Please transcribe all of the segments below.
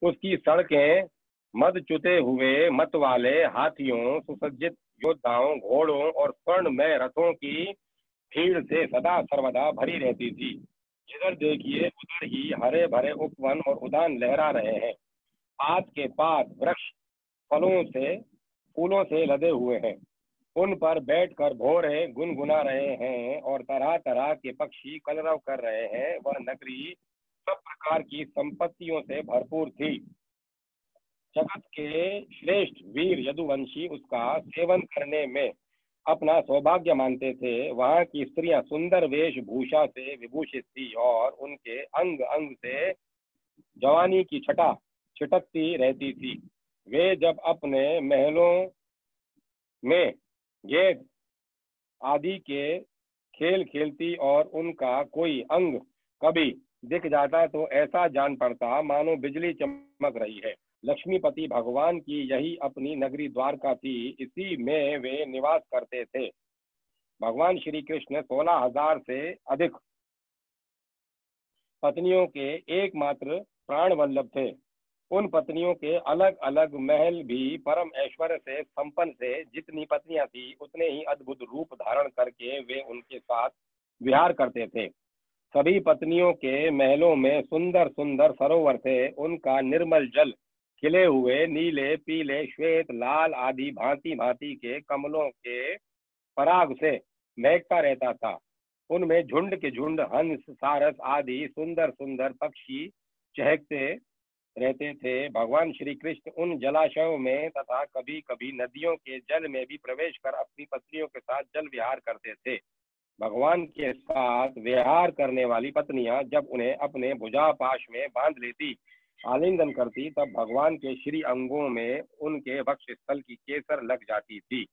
उसकी सड़कें मदचुते हुए मत वाले हाथियों, सुसज्जित योद्धाओं, घोड़ों और स्वर्णमय रथों की भीड़ से सदा सर्वदा भरी रहती थी। जिधर देखिए उधर ही हरे भरे उपवन और उद्यान लहरा रहे हैं। पात के पात वृक्ष फूलों से लदे हुए हैं। उन पर बैठकर भौरे गुनगुना रहे हैं और तरह तरह के पक्षी कलरव कर रहे हैं। वह नगरी सब प्रकार की संपत्तियों से भरपूर थी। जगत के श्रेष्ठ वीर यदुवंशी उसका सेवन करने में अपना सौभाग्य मानते थे। वहां की स्त्रियां सुंदर वेशभूषा से विभूषित थी और उनके अंग अंग से जवानी की छटा छिटकती रहती थी। वे जब अपने महलों में गेंद आदि के खेल खेलती और उनका कोई अंग कभी दिख जाता तो ऐसा जान पड़ता मानो बिजली चमक रही है। लक्ष्मीपति भगवान की यही अपनी नगरी द्वारका थी। इसी में वे निवास करते थे। भगवान श्री कृष्ण 16,000 से अधिक पत्नियों के एकमात्र प्राण वल्लभ थे। उन पत्नियों के अलग अलग महल भी परम ऐश्वर्य से संपन्न थे। जितनी पत्नियां थी उतने ही अद्भुत रूप धारण करके वे उनके साथ विहार करते थे। सभी पत्नियों के महलों में सुंदर सुंदर सरोवर थे। उनका निर्मल जल खिले हुए नीले, पीले, श्वेत, लाल आदि भांति भांति के कमलों के पराग से महकता रहता था। उनमें झुंड के झुंड हंस, सारस आदि सुंदर सुंदर पक्षी चहकते रहते थे। भगवान श्री कृष्ण उन जलाशयों में तथा कभी कभी नदियों के जल में भी प्रवेश कर अपनी पत्नियों के साथ जल विहार करते थे। भगवान के साथ विहार करने वाली पत्नियां जब उन्हें अपने भुजापाश में बांध लेती, आलिंगन करती, तब भगवान के श्री अंगों में उनके वक्ष स्थल की केसर लग जाती थी।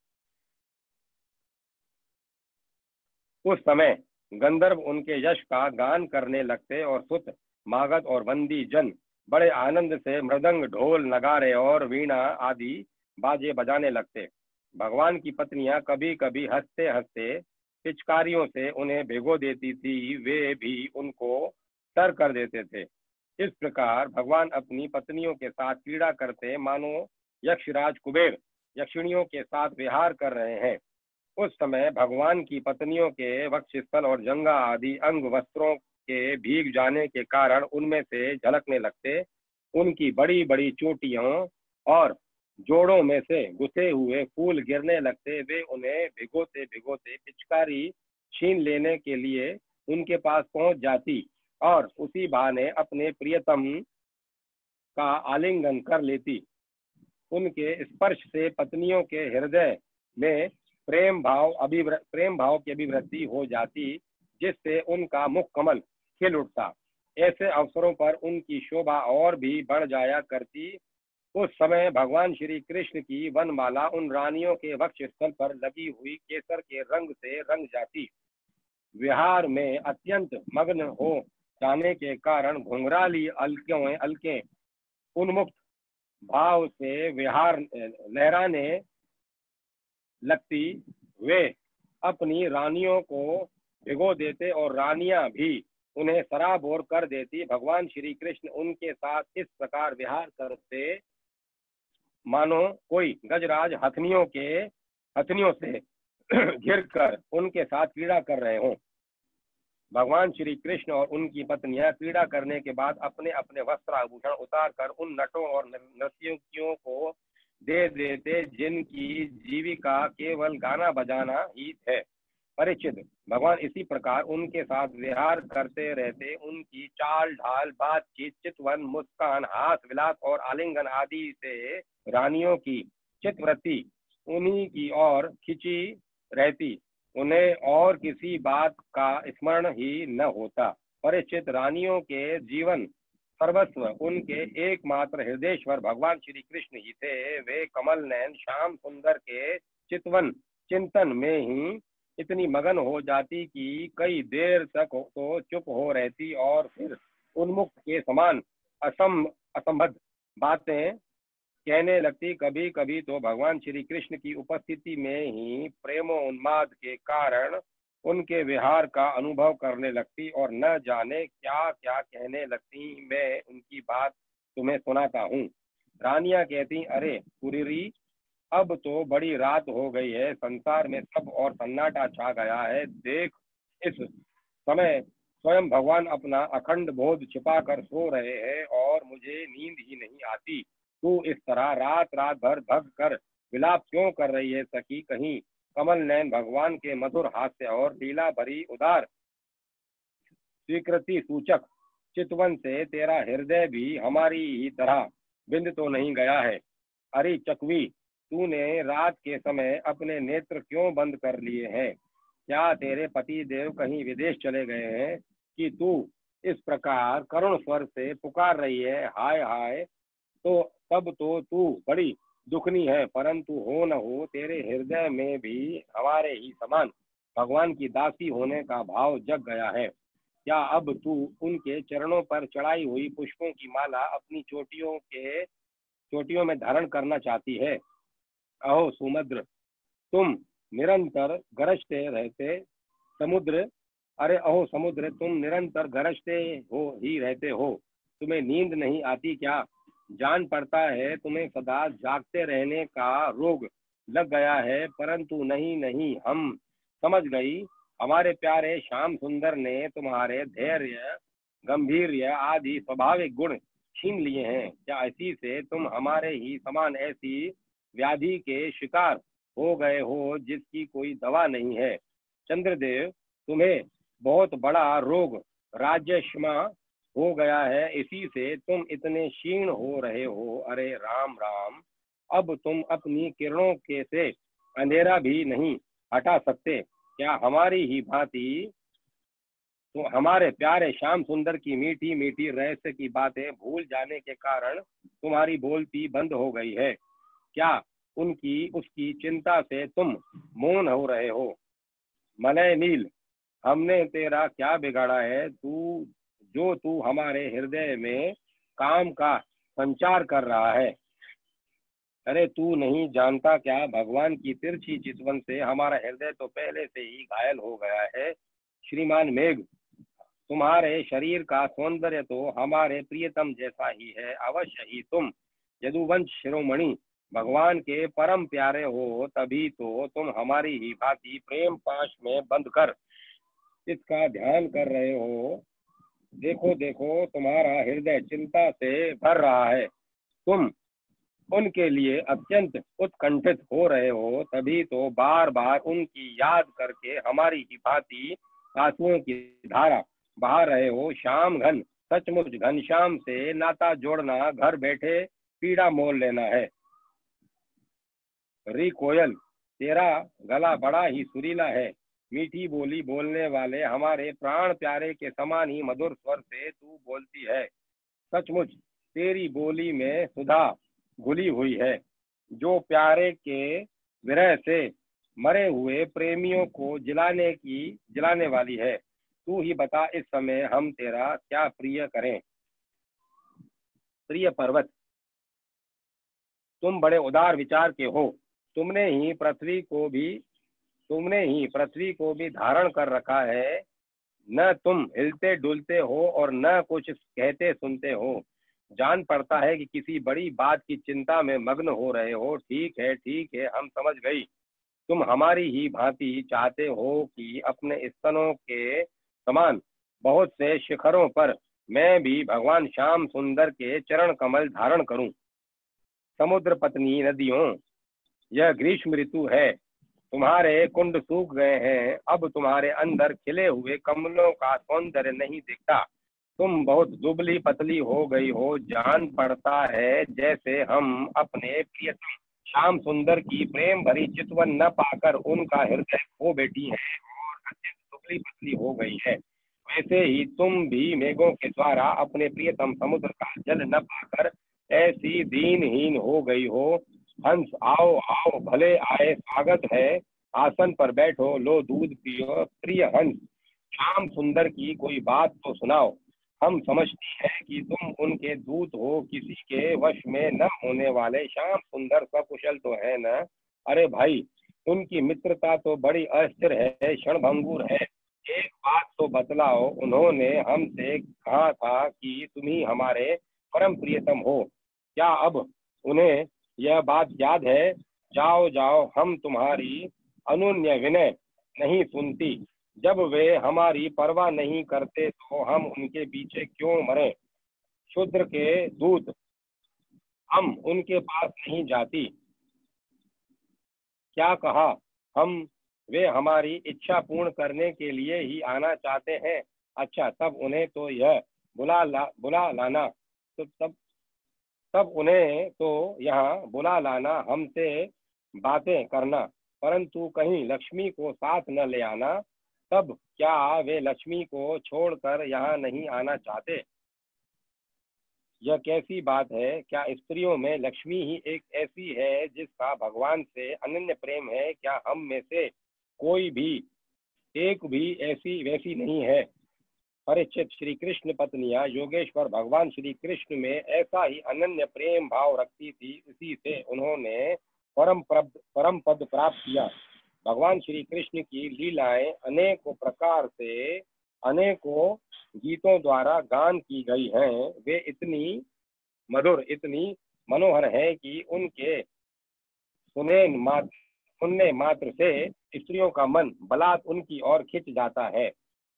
उस समय गंधर्व उनके यश का गान करने लगते और सुत, मागध और बंदी जन बड़े आनंद से मृदंग, ढोल, नगारे और वीणा आदि बाजे बजाने लगते। भगवान की पत्नियां कभी कभी हंसते हंसते पिचकारियों से उन्हें भिगो देती थी। वे भी उनको तर कर देते थे। इस प्रकार भगवान अपनी पत्नियों के साथ क्रीड़ा करते मानो यक्षराज कुबेर यक्षिणियों के साथ विहार कर रहे हैं। उस समय भगवान की पत्नियों के वक्षस्थल और जंगा आदि अंग वस्त्रों के भीग जाने के कारण उनमें से झलकने लगते। उनकी बड़ी बड़ी चोटियों और जोड़ों में से घुसे हुए फूल गिरने लगते। वे उन्हें भिगोते भिगोते पिचकारी छीन लेने के लिए उनके पास पहुंच जाती और उसी बहाने अपने प्रियतम का आलिंगन कर लेती। उनके स्पर्श से पत्नियों के हृदय में प्रेम भाव की अभिवृद्धि हो जाती, जिससे उनका मुख कमल खिल उठता। ऐसे अवसरों पर उनकी शोभा और भी बढ़ जाया करती। उस समय भगवान श्री कृष्ण की वनमाला उन रानियों के वक्ष स्थल पर लगी हुई केसर के रंग से रंग जाती। विहार में अत्यंत मग्न हो जाने के कारण घुंघराली अलकें उन्मुक्त भाव से विहार लहराने लगती। वे अपनी रानियों को भिगो देते और रानियां भी उन्हें सराबोर कर देती। भगवान श्री कृष्ण उनके साथ इस प्रकार विहार करते मानो कोई गजराज हथनियों से घिर कर उनके साथ क्रीड़ा कर रहे हों। भगवान श्री कृष्ण और उनकी पत्नियां क्रीड़ा करने के बाद अपने अपने वस्त्राभूषण उतार कर उन नटों और नर्तकियों को दे देते जिनकी जीविका केवल गाना बजाना ही है। परिचित भगवान इसी प्रकार उनके साथ विहार करते रहते। उनकी चाल ढाल, बातचीत, चितवन, मुस्कान, हाथ विलास और आलिंगन आदि से रानियों की चित्तवृत्ति उन्हीं की ओर खिंची रहती। उन्हें और किसी बात का स्मरण ही न होता। परिचित रानियों के जीवन सर्वस्व उनके एकमात्र हृदयेश्वर भगवान श्री कृष्ण ही थे। वे कमल नयन श्याम सुंदर के चिंतन में ही इतनी मगन हो जाती कि कई देर तक तो चुप हो रहती और फिर उन्मुक्त के समान असंबद्ध बातें कहने लगती। कभी कभी तो भगवान श्री कृष्ण की उपस्थिति में ही प्रेमोन्माद के कारण उनके विहार का अनुभव करने लगती और न जाने क्या क्या कहने लगती। मैं उनकी बात तुम्हें सुनाता हूँ। रानियां कहती, अरे कुरीरी, अब तो बड़ी रात हो गई है, संसार में सब और सन्नाटा छा गया है। देख, इस समय स्वयं भगवान अपना अखंड बोध छिपा कर सो रहे हैं और मुझे नींद ही नहीं आती। तू इस तरह रात रात भर भग कर विलाप क्यों कर रही है सखी? कहीं कमल नयन भगवान के मधुर हास्य और लीला भरी उदार स्वीकृति सूचक चितवन से तेरा हृदय भी हमारी ही तरह बिंद तो नहीं गया है? अरे चकवी, तूने रात के समय अपने नेत्र क्यों बंद कर लिए हैं? क्या तेरे पति देव कहीं विदेश चले गए हैं कि तू इस प्रकार करुण स्वर से पुकार रही है? हाय हाय, तो तब तो तू बड़ी दुखनी है, परंतु हो न हो तेरे हृदय में भी हमारे ही समान भगवान की दासी होने का भाव जग गया है। क्या अब तू उनके चरणों पर चढ़ाई हुई पुष्पों की माला अपनी चोटियों में धारण करना चाहती है? अहो सुमद्र, तुम निरंतर गरजते रहते समुद्र अरे अहो समुद्र, तुम निरंतर गरजते हो ही रहते हो, तुम्हें नींद नहीं आती क्या? जान पड़ता है तुम्हें सदा जागते रहने का रोग लग गया है, परंतु नहीं नहीं, हम समझ गई। हमारे प्यारे श्याम सुंदर ने तुम्हारे धैर्य, गंभीर्य आदि स्वाभाविक गुण छीन लिए हैं। क्या इसी से तुम हमारे ही समान ऐसी व्याधि के शिकार हो गए हो जिसकी कोई दवा नहीं है? चंद्रदेव, तुम्हें बहुत बड़ा रोग राजश्मा हो गया है, इसी से तुम इतने क्षीण हो रहे हो। अरे राम राम, अब तुम अपनी किरणों के से अंधेरा भी नहीं हटा सकते क्या? हमारी ही भांति तो हमारे प्यारे श्याम सुंदर की मीठी मीठी रहस्य की बातें भूल जाने के कारण तुम्हारी बोलती बंद हो गई है क्या? उनकी उसकी चिंता से तुम मौन हो रहे हो? मलय नील, हमने तेरा क्या बिगाड़ा है जो तू हमारे हृदय में काम का संचार कर रहा है? अरे तू नहीं जानता क्या, भगवान की तिरछी चितवन से हमारा हृदय तो पहले से ही घायल हो गया है। श्रीमान मेघ, तुम्हारे शरीर का सौंदर्य तो हमारे प्रियतम जैसा ही है। अवश्य ही तुम यदुवंश शिरोमणि भगवान के परम प्यारे हो, तभी तो तुम हमारी ही भांति प्रेम पाश में बंद कर इसका ध्यान कर रहे हो। देखो देखो, तुम्हारा हृदय चिंता से भर रहा है, तुम उनके लिए अत्यंत उत्कंठित हो रहे हो, तभी तो बार बार उनकी याद करके हमारी ही भांति आंसुओं की धारा बहा रहे हो। श्याम घन, सचमुच घनश्याम से नाता जोड़ना घर बैठे पीड़ा मोल लेना है। री कोयल, तेरा गला बड़ा ही सुरीला है, मीठी बोली बोलने वाले हमारे प्राण प्यारे के समान ही मधुर स्वर से तू बोलती है। सचमुच तेरी बोली में सुधा घुली हुई है, जो प्यारे के विरह से मरे हुए प्रेमियों को जिलाने वाली है। तू ही बता, इस समय हम तेरा क्या प्रिय करें? प्रिय पर्वत, तुम बड़े उदार विचार के हो, तुमने ही पृथ्वी को भी धारण कर रखा है। न तुम हिलते डुलते हो और न कुछ कहते सुनते हो। जान पड़ता है कि किसी बड़ी बात की चिंता में मग्न हो रहे हो। ठीक है, हम समझ गई। तुम हमारी ही भांति चाहते हो कि अपने स्तनों के समान बहुत से शिखरों पर मैं भी भगवान श्याम सुंदर के चरण कमल धारण करूं। समुद्र पत्नी नदियों, यह ग्रीष्म ऋतु है, तुम्हारे कुंड सूख गए हैं, अब तुम्हारे अंदर खिले हुए कमलों का सौंदर्य नहीं दिखता। तुम बहुत दुबली पतली हो गई हो। जान पड़ता है जैसे हम अपने प्रियतम श्याम सुंदर की प्रेम भरी चितवन न पाकर उनका हृदय खो बैठी है और अत्यंत दुबली पतली हो गई है, वैसे ही तुम भी मेघों के द्वारा अपने प्रियतम समुद्र का जल न पाकर ऐसी दीनहीन हो गई हो। हंस, आओ आओ, भले आए, स्वागत है, आसन पर बैठो, लो दूध पियो। प्रिय हंस, श्याम सुंदर की कोई बात तो सुनाओ। हम समझती हैं कि तुम उनके दूत हो, किसी के वश में न होने वाले। श्याम सुंदर सकुशल तो है न? अरे भाई, उनकी मित्रता तो बड़ी अस्थिर है, क्षणभंगुर है। एक बात तो बतलाओ, उन्होंने हमसे कहा था कि तुम ही हमारे परम प्रियतम हो। क्या अब उन्हें यह बात याद है? जाओ जाओ, हम तुम्हारी अनुनय विनय नहीं सुनती। जब वे हमारी परवाह नहीं करते तो हम उनके पीछे क्यों मरें? शूद्र के दूत, हम उनके पास नहीं जाती। क्या कहा? हम वे हमारी इच्छा पूर्ण करने के लिए ही आना चाहते हैं। अच्छा, तब उन्हें तो यह बुला लाना। तो तब उन्हें तो यहाँ बुला लाना, हमसे बातें करना, परंतु कहीं लक्ष्मी को साथ न ले आना। तब क्या वे लक्ष्मी को छोड़कर यहाँ नहीं आना चाहते? यह कैसी बात है? क्या स्त्रियों में लक्ष्मी ही एक ऐसी है जिसका भगवान से अनन्य प्रेम है? क्या हम में से कोई भी एक भी ऐसी वैसी नहीं है? परीक्षित, श्री कृष्ण पत्नियां योगेश्वर भगवान श्री कृष्ण में ऐसा ही अनन्य प्रेम भाव रखती थी, इसी से उन्होंने परम पद प्राप्त किया। भगवान श्री कृष्ण की लीलाएं अनेकों प्रकार से अनेकों गीतों द्वारा गान की गई हैं। वे इतनी मधुर, इतनी मनोहर है कि उनके सुनने मात्र से स्त्रियों का मन बलात् उनकी ओर खिंच जाता है।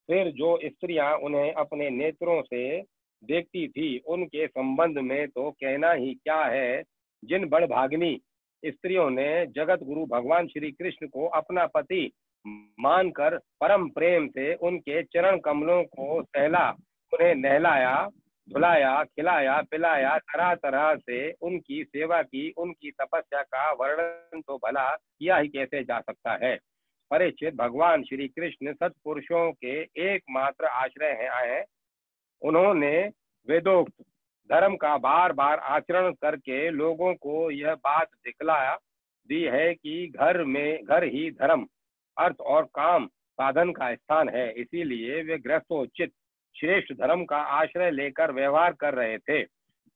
फिर जो स्त्रियां उन्हें अपने नेत्रों से देखती थी, उनके संबंध में तो कहना ही क्या है। जिन बड़भागिनी स्त्रियों ने जगत गुरु भगवान श्री कृष्ण को अपना पति मानकर परम प्रेम से उनके चरण कमलों को सहला, उन्हें नहलाया, धुलाया, खिलाया, पिलाया, तरह तरह से उनकी सेवा की, उनकी तपस्या का वर्णन तो भला किया ही कैसे जा सकता है। परीक्षित, भगवान श्री कृष्ण सत्पुरुषों के एकमात्र आश्रय हैं। उन्होंने वेदोक्त धर्म का बार बार आचरण करके लोगों को यह बात दिखला दी है कि घर ही धर्म, अर्थ और काम साधन का स्थान है। इसीलिए वे गृहस्थोचित श्रेष्ठ धर्म का आश्रय लेकर व्यवहार कर रहे थे।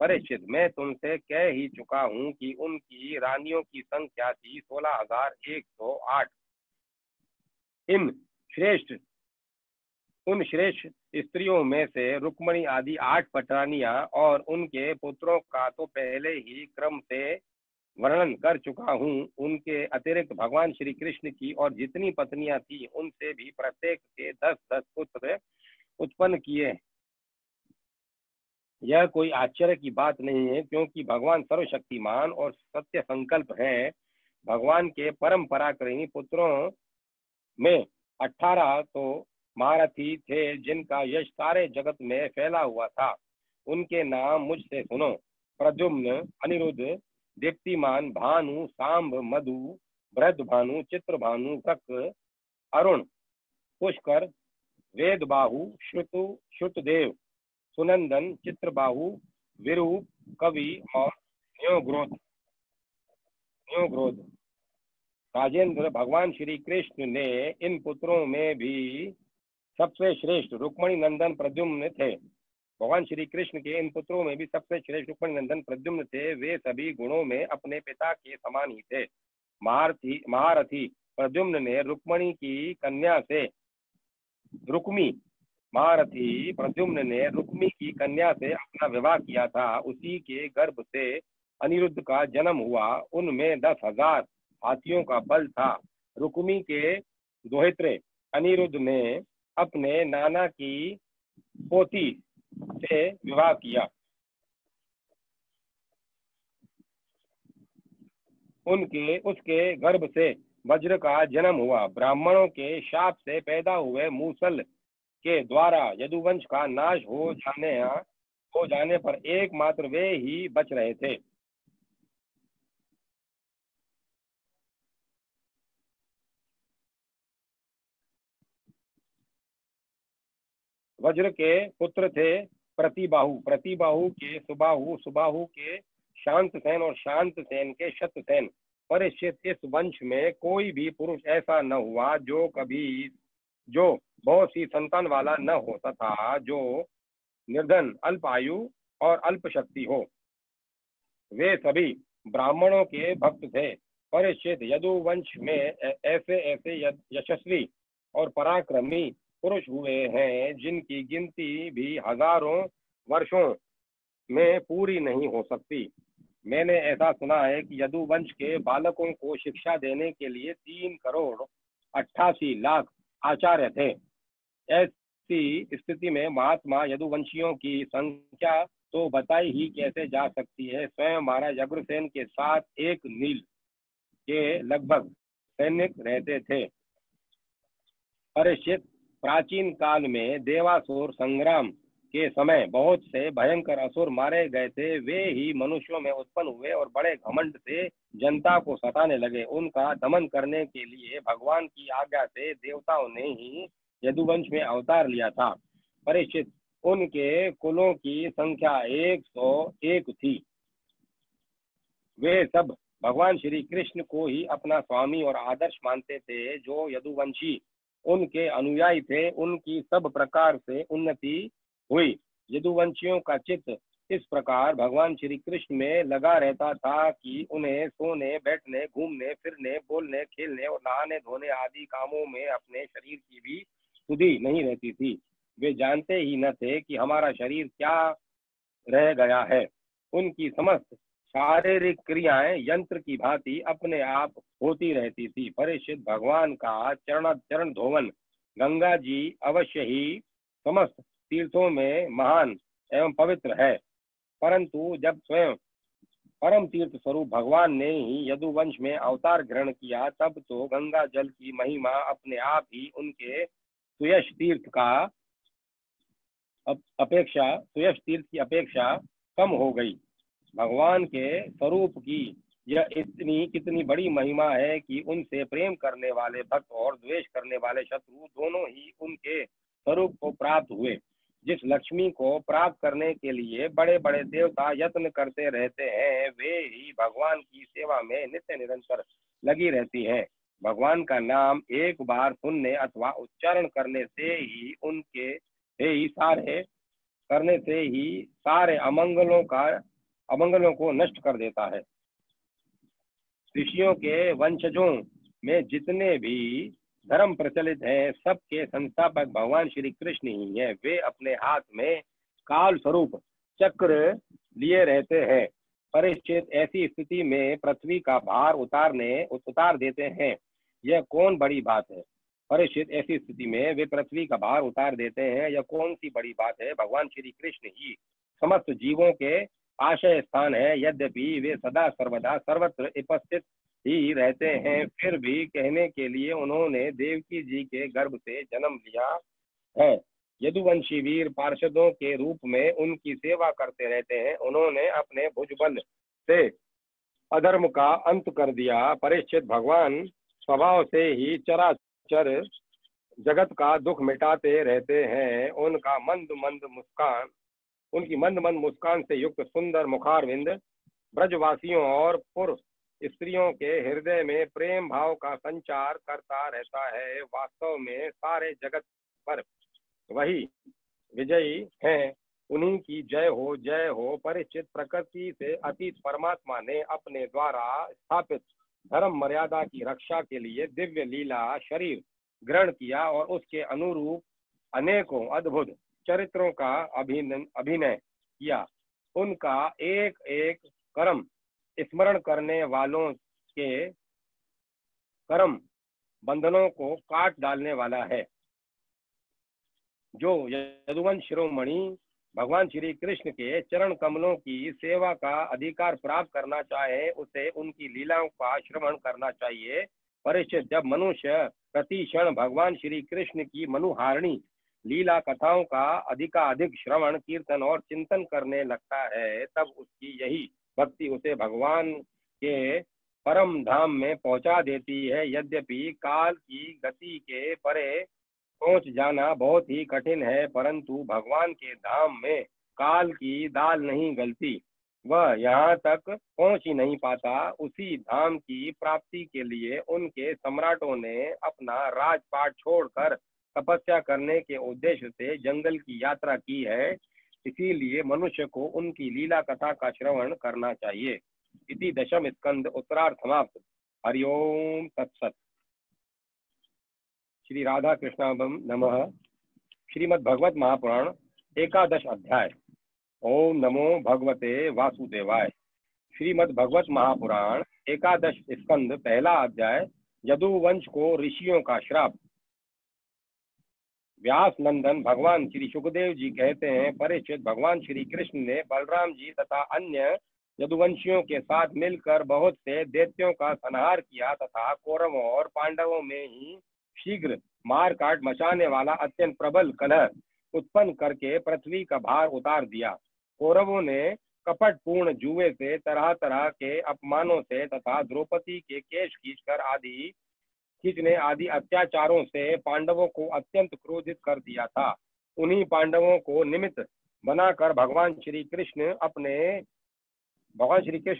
परीक्षित, मैं तुमसे कह ही चुका हूँ कि उनकी रानियों की संख्या थी 16,108। उन श्रेष्ठ स्त्रियों में से रुक्मणी आदि 8 पटरानियां और उनके पुत्रों का तो पहले ही क्रम से वर्णन कर चुका हूँ। उनके अतिरिक्त भगवान श्री कृष्ण की और जितनी पत्नियां थी, उनसे भी प्रत्येक के 10-10 पुत्र उत्पन्न किए। यह कोई आश्चर्य की बात नहीं है, क्योंकि भगवान सर्वशक्तिमान और सत्य संकल्प हैं। भगवान के परम पराक्रमी पुत्रों में 18 तो महारथी थे, जिनका यश सारे जगत में फैला हुआ था। उनके नाम मुझसे सुनो: प्रद्युम्न, अनिरुद्ध, दीप्तिमान, भानु, सांब, मधु, बृहद्भानु, चित्रभानु, वृक, अरुण, पुष्कर, वेदबाहु, श्रुतदेव, सुनंदन, चित्रबाहु, विरूप, कवि और न्योग्रोध। राजेंद्र, भगवान श्री कृष्ण ने इन पुत्रों में भी सबसे श्रेष्ठ रुक्मणी नंदन प्रद्युम्न थे। भगवान श्री कृष्ण के इन पुत्रों में भी सबसे श्रेष्ठ रुक्मणी नंदन प्रद्युम्न थे। वे सभी गुणों में अपने पिता के समान ही थे। महारथी प्रद्युम्न ने रुक्मणी की कन्या से रुक्मी महारथी प्रद्युम्न ने रुक्मी की कन्या से अपना विवाह किया था। उसी के गर्भ से अनिरुद्ध का जन्म हुआ। उनमें 10,000 हाथियों का बल था। रुक्मी के दोहित्रे अनिरुद्ध ने अपने नाना की पोती से विवाह किया। उसके गर्भ से वज्र का जन्म हुआ। ब्राह्मणों के शाप से पैदा हुए मूसल के द्वारा यदुवंश का नाश हो जाने पर एकमात्र वे ही बच रहे थे। वज्र के पुत्र थे प्रतिबाहु के सुबाहु, सुबाहु के शांतसेन और शांतसेन के शतसेन। परीक्षित, इस वंश में कोई भी पुरुष ऐसा न हुआ जो बहुत सी संतान वाला न हो, तथा जो निर्धन, अल्प आयु और अल्प शक्ति हो। वे सभी ब्राह्मणों के भक्त थे। परीक्षित, यदुवंश में ऐसे ऐसे यशस्वी और पराक्रमी पुरुष हुए हैं, जिनकी गिनती भी हजारों वर्षों में पूरी नहीं हो सकती। मैंने ऐसा सुना है कि यदुवंश के बालकों को शिक्षा देने के लिए 3 करोड़ 88 लाख आचार्य थे। ऐसी स्थिति में महात्मा यदुवंशियों की संख्या तो बताई ही कैसे जा सकती है। स्वयं महाराज अग्रसेन के साथ 1 मील के लगभग सैनिक रहते थे। परीक्षित, प्राचीन काल में देवासुर संग्राम के समय बहुत से भयंकर असुर मारे गए थे। वे ही मनुष्यों में उत्पन्न हुए और बड़े घमंड से जनता को सताने लगे। उनका दमन करने के लिए भगवान की आज्ञा से देवताओं ने ही यदुवंश में अवतार लिया था। परीक्षित, उनके कुलों की संख्या 101 थी। वे सब भगवान श्री कृष्ण को ही अपना स्वामी और आदर्श मानते थे। जो यदुवंशी उनके अनुयायी थे, उनकी सब प्रकार से उन्नति हुई। यदुवंशियों का चित्त इस प्रकार भगवान श्री कृष्ण में लगा रहता था कि उन्हें सोने, बैठने, घूमने फिरने, बोलने, खेलने और नहाने धोने आदि कामों में अपने शरीर की भी सुधि नहीं रहती थी। वे जानते ही न थे कि हमारा शरीर क्या रह गया है। उनकी समस्त शारीरिक क्रियाएं यंत्र की भांति अपने आप होती रहती थी। परीक्षित, भगवान का चरण धोवन गंगा जी अवश्य ही समस्त तीर्थों में महान एवं पवित्र है, परंतु जब स्वयं परम तीर्थ स्वरूप भगवान ने ही यदुवंश में अवतार ग्रहण किया, तब तो गंगा जल की महिमा अपने आप ही उनके सुयश तीर्थ की अपेक्षा कम हो गई। भगवान के स्वरूप की यह इतनी कितनी बड़ी महिमा है कि उनसे प्रेम करने वाले भक्त और द्वेष करने वाले शत्रु दोनों ही उनके स्वरूप को प्राप्त हुए। जिस लक्ष्मी को प्राप्त करने के लिए बड़े बड़े देवता यत्न करते रहते हैं, वे ही भगवान की सेवा में नित्य निरंतर लगी रहती हैं। भगवान का नाम एक बार सुनने अथवा उच्चारण करने से ही सारे अमंगलों को नष्ट कर देता है। ऋषियों के वंशजों में जितने भी धर्म प्रचलित हैं, सबके संस्थापक भगवान श्री कृष्ण ही हैं। वे अपने हाथ में काल स्वरूप चक्र लिए रहते हैं। परीक्षित, ऐसी स्थिति में पृथ्वी का भार उतार देते हैं, यह कौन बड़ी बात है? परीक्षित, ऐसी स्थिति में वे पृथ्वी का भार उतार देते हैं, यह कौन सी बड़ी बात है? भगवान श्री कृष्ण ही समस्त जीवों के आश्रय स्थान है। यद्यपि वे सदा सर्वदा सर्वत्र उपस्थित ही रहते हैं, फिर भी कहने के लिए उन्होंने देवकी जी के गर्भ से जन्म लिया है। यदुवंशी वीर पार्षदों के रूप में उनकी सेवा करते रहते हैं। उन्होंने अपने भुजबल से अधर्म का अंत कर दिया। परीक्षित, भगवान स्वभाव से ही चराचर जगत का दुख मिटाते रहते हैं। उनकी मंद मंद मुस्कान से युक्त सुंदर मुखारविंद ब्रजवासियों और पुर स्त्रियों के हृदय में प्रेम भाव का संचार करता रहता है। वास्तव में सारे जगत पर वही विजयी हैं। उन्हीं की जय हो, जय हो। परीक्षित, प्रकृति से अतीत परमात्मा ने अपने द्वारा स्थापित धर्म मर्यादा की रक्षा के लिए दिव्य लीला शरीर ग्रहण किया और उसके अनुरूप अनेकों अद्भुत चरित्रों का अभिनय किया। उनका एक एक कर्म स्मरण करने वालों के कर्म बंधनों को काट डालने वाला है। जो यदुवंश शिरोमणि भगवान श्री कृष्ण के चरण कमलों की सेवा का अधिकार प्राप्त करना चाहे, उसे उनकी लीलाओं का श्रवण करना चाहिए। परीक्षित, जब मनुष्य प्रति क्षण भगवान श्री कृष्ण की मनुहारिणी लीला कथाओं का अधिकाधिक श्रवण, कीर्तन और चिंतन करने लगता है, तब उसकी यही भक्ति उसे भगवान के परम धाम में पहुंचा देती है। यद्यपि काल की गति के परे पहुंच जाना बहुत ही कठिन है, परंतु भगवान के धाम में काल की दाल नहीं गलती। वह यहाँ तक पहुंच ही नहीं पाता। उसी धाम की प्राप्ति के लिए उनके सम्राटों ने अपना राजपाट छोड़कर तपस्या करने के उद्देश्य से जंगल की यात्रा की है। इसीलिए मनुष्य को उनकी लीला कथा का श्रवण करना चाहिए। इति दशम स्कंद उत्तरार्ध समाप्त। हरिओम तत्सत। श्री राधा कृष्णाभम नमः। श्रीमद् भगवत महापुराण 11 अध्याय। ओम नमो भगवते वासुदेवाय। श्रीमद् भगवत महापुराण एकादश स्कंद पहला अध्याय यदुवंश को ऋषियों का श्राप। व्यास नंदन भगवान श्री सुखदेव जी कहते हैं, परीक्षित, भगवान श्री कृष्ण ने बलराम जी तथा अन्य यदुवंशियों के साथ मिलकर बहुत से दैत्यों का संहार किया तथा कौरवों और पांडवों में ही शीघ्र मार काट मचाने वाला अत्यंत प्रबल कलह उत्पन्न करके पृथ्वी का भार उतार दिया। कौरवों ने कपट पूर्ण जुए से, तरह तरह के अपमानों से तथा द्रौपदी के केश खींचने आदि अत्याचारों से पांडवों को अत्यंत क्रोधित कर दिया था। उन्हीं पांडवों को निमित्त बनाकर भगवान श्री कृष्ण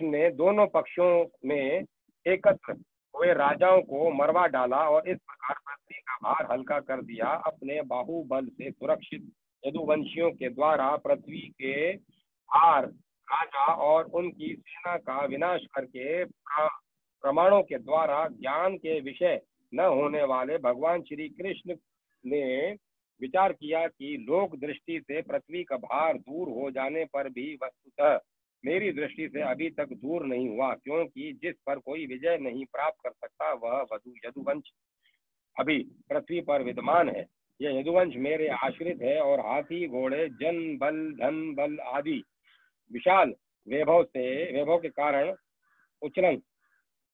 ने दोनों पक्षों में एकत्र हुए राजाओं को मरवा डाला और इस प्रकार पृथ्वी का भार हल्का कर दिया। अपने बाहुबल से सुरक्षित यदुवंशियों के द्वारा पृथ्वी के भार राजा और उनकी सेना का विनाश करके प्रमाणों के द्वारा ज्ञान के विषय न होने वाले भगवान श्री कृष्ण ने विचार किया कि लोक दृष्टि से पृथ्वी का भार दूर हो जाने पर भी वस्तुतः मेरी दृष्टि से अभी तक दूर नहीं हुआ, क्योंकि जिस पर कोई विजय नहीं प्राप्त कर सकता वह यदुवंश अभी पृथ्वी पर विद्यमान है। यह यदुवंश मेरे आश्रित है और हाथी, घोड़े, जन बल, धन बल आदि विशाल वैभव के कारण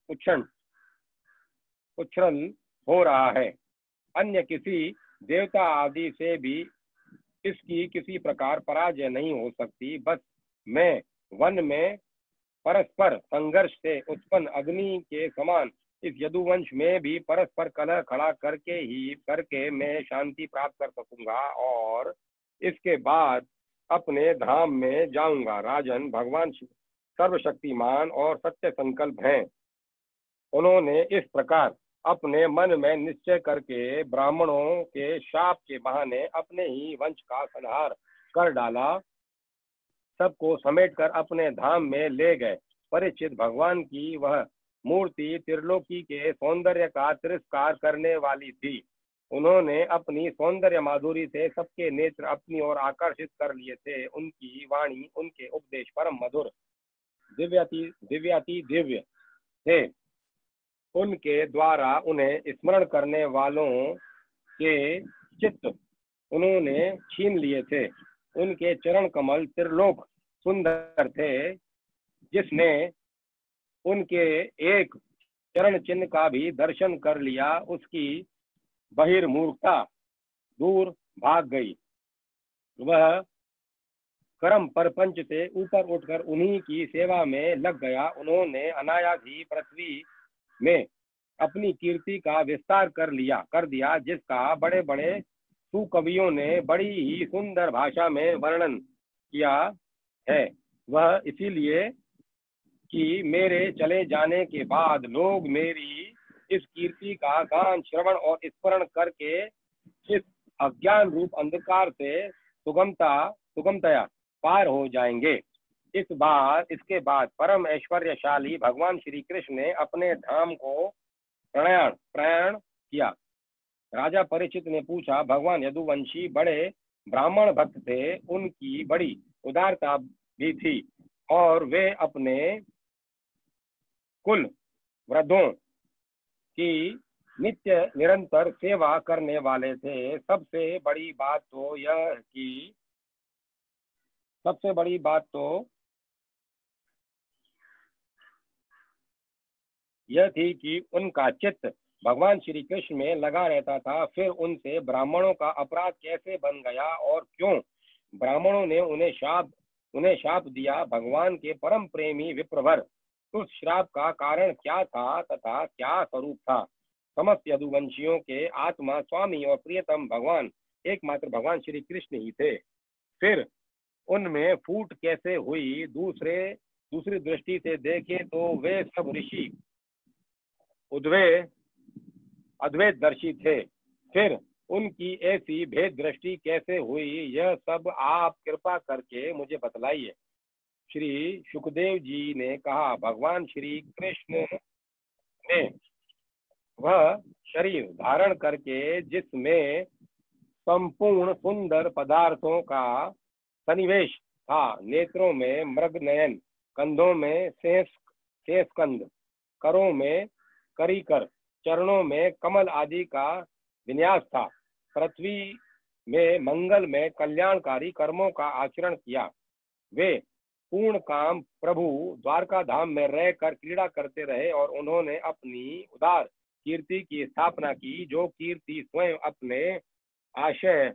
उच्छृंखल हो रहा है। अन्य किसी देवता आदि से भी इसकी किसी प्रकार पराजय नहीं हो सकती। बस मैं वन में परस्पर संघर्ष से उत्पन्न अग्नि के समान इस यदुवंश में भी परस्पर कलह खड़ा करके मैं शांति प्राप्त कर सकूंगा और इसके बाद अपने धाम में जाऊंगा। राजन, भगवान सर्वशक्तिमान और सत्य संकल्प हैं। उन्होंने इस प्रकार अपने मन में निश्चय करके ब्राह्मणों के शाप के बहाने अपने ही वंश का संहार कर डाला। सबको समेटकर अपने धाम में ले गए। परीक्षित, भगवान की वह मूर्ति त्रिलोकी के सौंदर्य का तिरस्कार करने वाली थी। उन्होंने अपनी सौंदर्य माधुरी से सबके नेत्र अपनी ओर आकर्षित कर लिए थे। उनकी वाणी, उनके उपदेश परम मधुर, दिव्याति दिव्य थे। उनके द्वारा उन्हें स्मरण करने वालों के चित्त उन्होंने छीन लिए थे। उनके चरण कमल त्रिलोक सुंदर थे। जिसने उनके एक चरण चिन्ह का भी दर्शन कर लिया, उसकी बहिर्मूर्खता दूर भाग गई। वह कर्म परपंच से ऊपर उठकर उन्हीं की सेवा में लग गया। उन्होंने अनायास ही पृथ्वी में अपनी कीर्ति का विस्तार कर दिया, जिसका बड़े बड़े सुकवियों ने बड़ी ही सुंदर भाषा में वर्णन किया है। वह इसीलिए कि मेरे चले जाने के बाद लोग मेरी इस कीर्ति का गान, श्रवण और स्मरण करके इस अज्ञान रूप अंधकार से सुगमतया पार हो जाएंगे। इसके बाद परम ऐश्वर्यशाली भगवान श्री कृष्ण ने अपने धाम को प्रयाण किया। राजा परीक्षित ने पूछा, भगवान यदुवंशी बड़े ब्राह्मण भक्त थे, उनकी बड़ी उदारता भी थी और वे अपने कुल वृद्धों की नित्य निरंतर सेवा करने वाले थे। सबसे बड़ी बात तो यह थी कि उनका चित्त भगवान श्री कृष्ण में लगा रहता था। फिर उनसे ब्राह्मणों का अपराध कैसे बन गया और क्यों ब्राह्मणों ने उन्हें शाप दिया? भगवान के परम प्रेमी विप्रवर, उस श्राप का कारण क्या था तथा क्या स्वरूप था? समस्त यदुवंशियों के आत्मा, स्वामी और प्रियतम भगवान एकमात्र भगवान श्री कृष्ण ही थे। फिर उनमें फूट कैसे हुई? दूसरी दृष्टि से देखें तो वे सब ऋषि अद्वैतदर्शी थे। फिर उनकी ऐसी भेद दृष्टि कैसे हुई? यह सब आप कृपा करके मुझे बतलाइए। श्री सुखदेव जी ने कहा, भगवान श्री कृष्ण ने वह शरीर धारण करके जिसमें संपूर्ण सुंदर पदार्थों का सन्निवेश था, नेत्रों में मृगनयन, कंधों में शेषकंद, करों में करीकर, चरणों में कमल आदि का विन्यास था। पृथ्वी में मंगल में कल्याणकारी कर्मों का आचरण किया। वे पूर्ण काम प्रभु द्वारका धाम में रहकर क्रीड़ा करते रहे और उन्होंने अपनी उदार कीर्ति की स्थापना की, जो कीर्ति स्वयं अपने आशय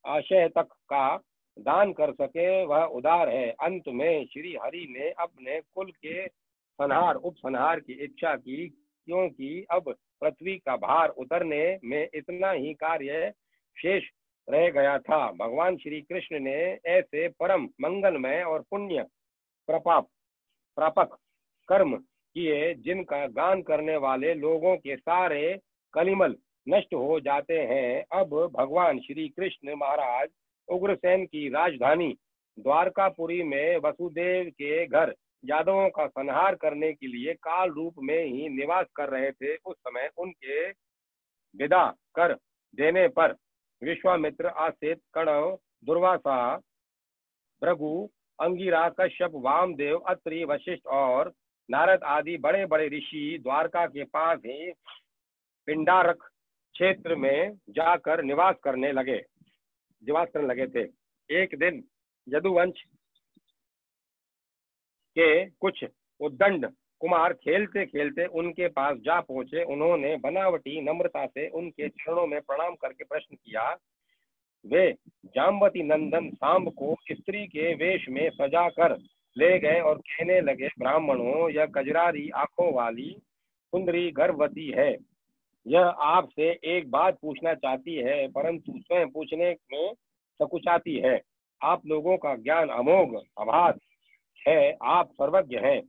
आशय तक का दान कर सके, वह उदार है। अंत में श्री हरि ने अपने कुल के संहार उपसंहार की इच्छा की, क्योंकि अब पृथ्वी का भार उतरने में इतना ही कार्य शेष रह गया था। भगवान श्री कृष्ण ने ऐसे परम मंगलमय और पुण्य प्रापक कर्म किए, जिनका गान करने वाले लोगों के सारे कलिमल नष्ट हो जाते हैं। अब भगवान श्री कृष्ण महाराज उग्रसेन की राजधानी द्वारकापुरी में वसुदेव के घर यादवों का संहार करने के लिए काल रूप में ही निवास कर रहे थे। उस समय उनके विदा कर देने पर विश्वामित्र, आसित, कणव, दुर्वासा, भृगु, अंगिरा, कश्यप, वामदेव, अत्रि, वशिष्ठ और नारद आदि बड़े बड़े ऋषि द्वारका के पास ही पिंडारक क्षेत्र में जाकर निवास करने लगे थे। एक दिन यदुवंश के कुछ उद्दंड कुमार खेलते खेलते उनके पास जा पहुंचे। उन्होंने बनावटी नम्रता से उनके चरणों में प्रणाम करके प्रश्न किया। वे जाम्बती नंदन सांब को स्त्री के वेश में सजा कर ले गए और कहने लगे, ब्राह्मणों, यह कजरारी आंखों वाली सुंदरी गर्भवती है। यह आपसे एक बात पूछना चाहती है, परंतु स्वयं पूछने में सकुचाती है। आप लोगों का ज्ञान अमोघ अभात है, आप सर्वज्ञ हैं।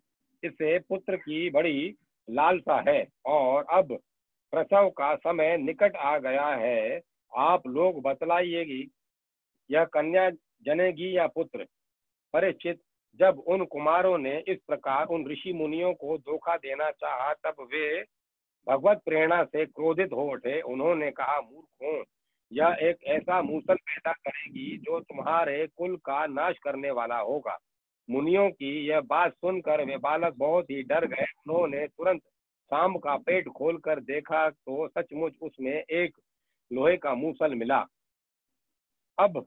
इसे पुत्र की बड़ी लालसा है और अब प्रसव का समय निकट आ गया है। आप लोग बतलाइएगी, यह कन्या जनेगी या पुत्र? परीक्षित, जब उन कुमारों ने इस प्रकार उन ऋषि मुनियों को धोखा देना चाहा, तब वे भगवत प्रेरणा से क्रोधित हो उठे। उन्होंने कहा, मूर्खों, यह एक ऐसा मूसल पैदा करेगी जो तुम्हारे कुल का नाश करने वाला होगा। मुनियों की यह बात सुनकर वे बालक बहुत ही डर गए। उन्होंने तुरंत सांब का पेट खोलकर देखा तो सचमुच उसमें एक लोहे का मूसल मिला। अब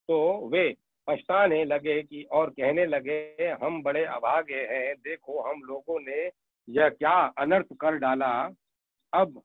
तो वे पछताने लगे कि और कहने लगे, हम बड़े अभागे हैं, देखो हम लोगों ने यह क्या अनर्थ कर डाला। अब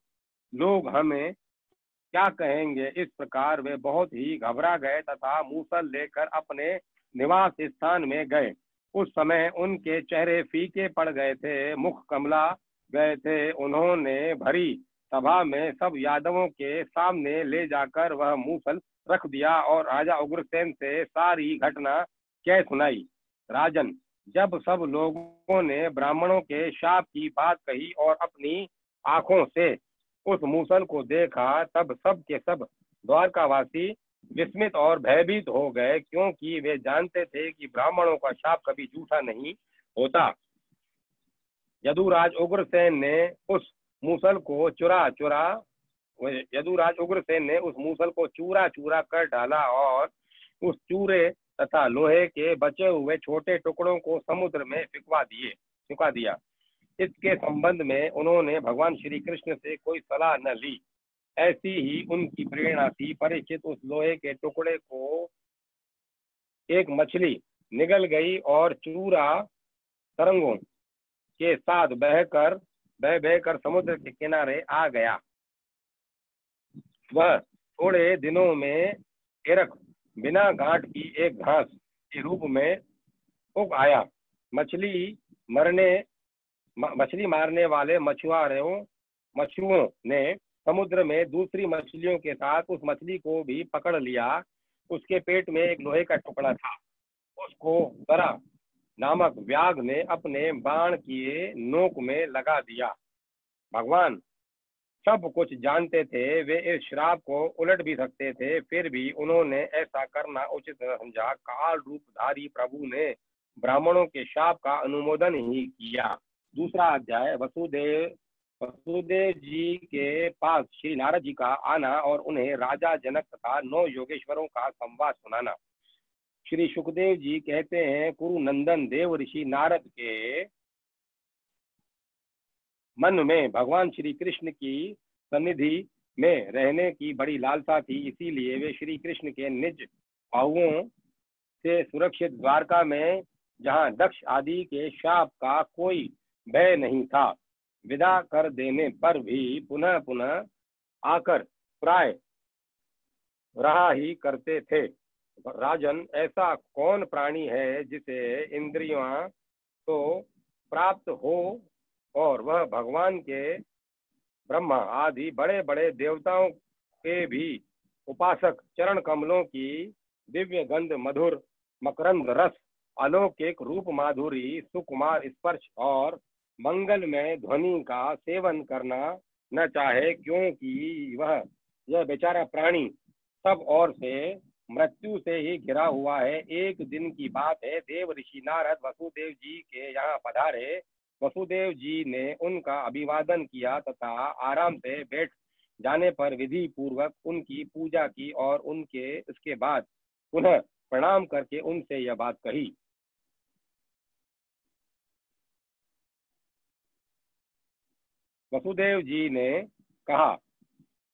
लोग हमें क्या कहेंगे? इस प्रकार वे बहुत ही घबरा गए तथा मूसल लेकर अपने निवास स्थान में गए। उस समय उनके चेहरे फीके पड़ गए थे, मुख कमला गए थे। उन्होंने भरी सभा में सब यादवों के सामने ले जाकर वह मूसल रख दिया और राजा उग्रसेन से सारी घटना कह सुनाई। राजन, जब सब लोगों ने ब्राह्मणों के शाप की बात कही और अपनी आंखों से उस मूसल को देखा, तब सब के सब द्वारकावासी विस्मित और भयभीत हो गए, क्योंकि वे जानते थे कि ब्राह्मणों का शाप कभी झूठा नहीं होता। यदुराज उग्रसेन ने उस मूसल को चूरा चूरा कर डाला और उस चूरे तथा लोहे के बचे हुए छोटे टुकड़ों को समुद्र में फिंका दिया। इसके संबंध में उन्होंने भगवान श्री कृष्ण से कोई सलाह न ली। ऐसी ही उनकी प्रेरणा थी। परीक्षित, उस लोहे के टुकड़े को एक मछली निगल गई और चूरा तरंगों के साथ बह समुद्र के किनारे आ गया। वह थोड़े दिनों में एरक बिना गांठ की एक घास के रूप में उग आया। मछली मारने वाले मछुओं ने समुद्र में दूसरी मछलियों के साथ उस मछली को भी पकड़ लिया। उसके पेट में एक लोहे का टुकड़ा था। उसको तरा नामक व्याघ्र ने अपने बाण की नोक में लगा दिया। भगवान सब कुछ जानते थे, वे इस श्राप को उलट भी सकते थे, फिर भी उन्होंने ऐसा करना उचित न समझा। काल रूपधारी प्रभु ने ब्राह्मणों के शाप का अनुमोदन ही किया। दूसरा अध्याय, वसुदेव जी के पास श्री नारद जी का आना और उन्हें राजा जनक तथा 9 योगेश्वरों का संवाद सुनाना। श्री सुखदेव जी कहते हैं, कुरुनंदन देव ऋषि नारद के मन में भगवान श्री कृष्ण की सन्निधि में रहने की बड़ी लालसा थी, इसीलिए वे श्री कृष्ण के निज बाहुओं से सुरक्षित द्वारका में, जहां दक्ष आदि के शाप का कोई भय नहीं था, विदा कर देने पर भी पुनः पुनः आकर प्राय रहा ही करते थे। राजन, ऐसा कौन प्राणी है जिसे इंद्रियां तो प्राप्त हो और वह भगवान के ब्रह्मा आदि बड़े बड़े देवताओं के भी उपासक चरण कमलों की दिव्य गंध, मधुर मकरंद रस, अलौकिक रूप माधुरी, सुकुमार स्पर्श और मंगलमय ध्वनि का सेवन करना न चाहे, क्योंकि वह यह बेचारा प्राणी सब ओर से मृत्यु से ही घिरा हुआ है। एक दिन की बात है, देव ऋषि नारद वसुदेव जी के यहाँ पधारे। वसुदेव जी ने उनका अभिवादन किया तथा आराम से बैठ जाने पर विधि पूर्वक उनकी पूजा की और उसके बाद पुनः प्रणाम करके उनसे यह बात कही। वसुदेव जी ने कहा,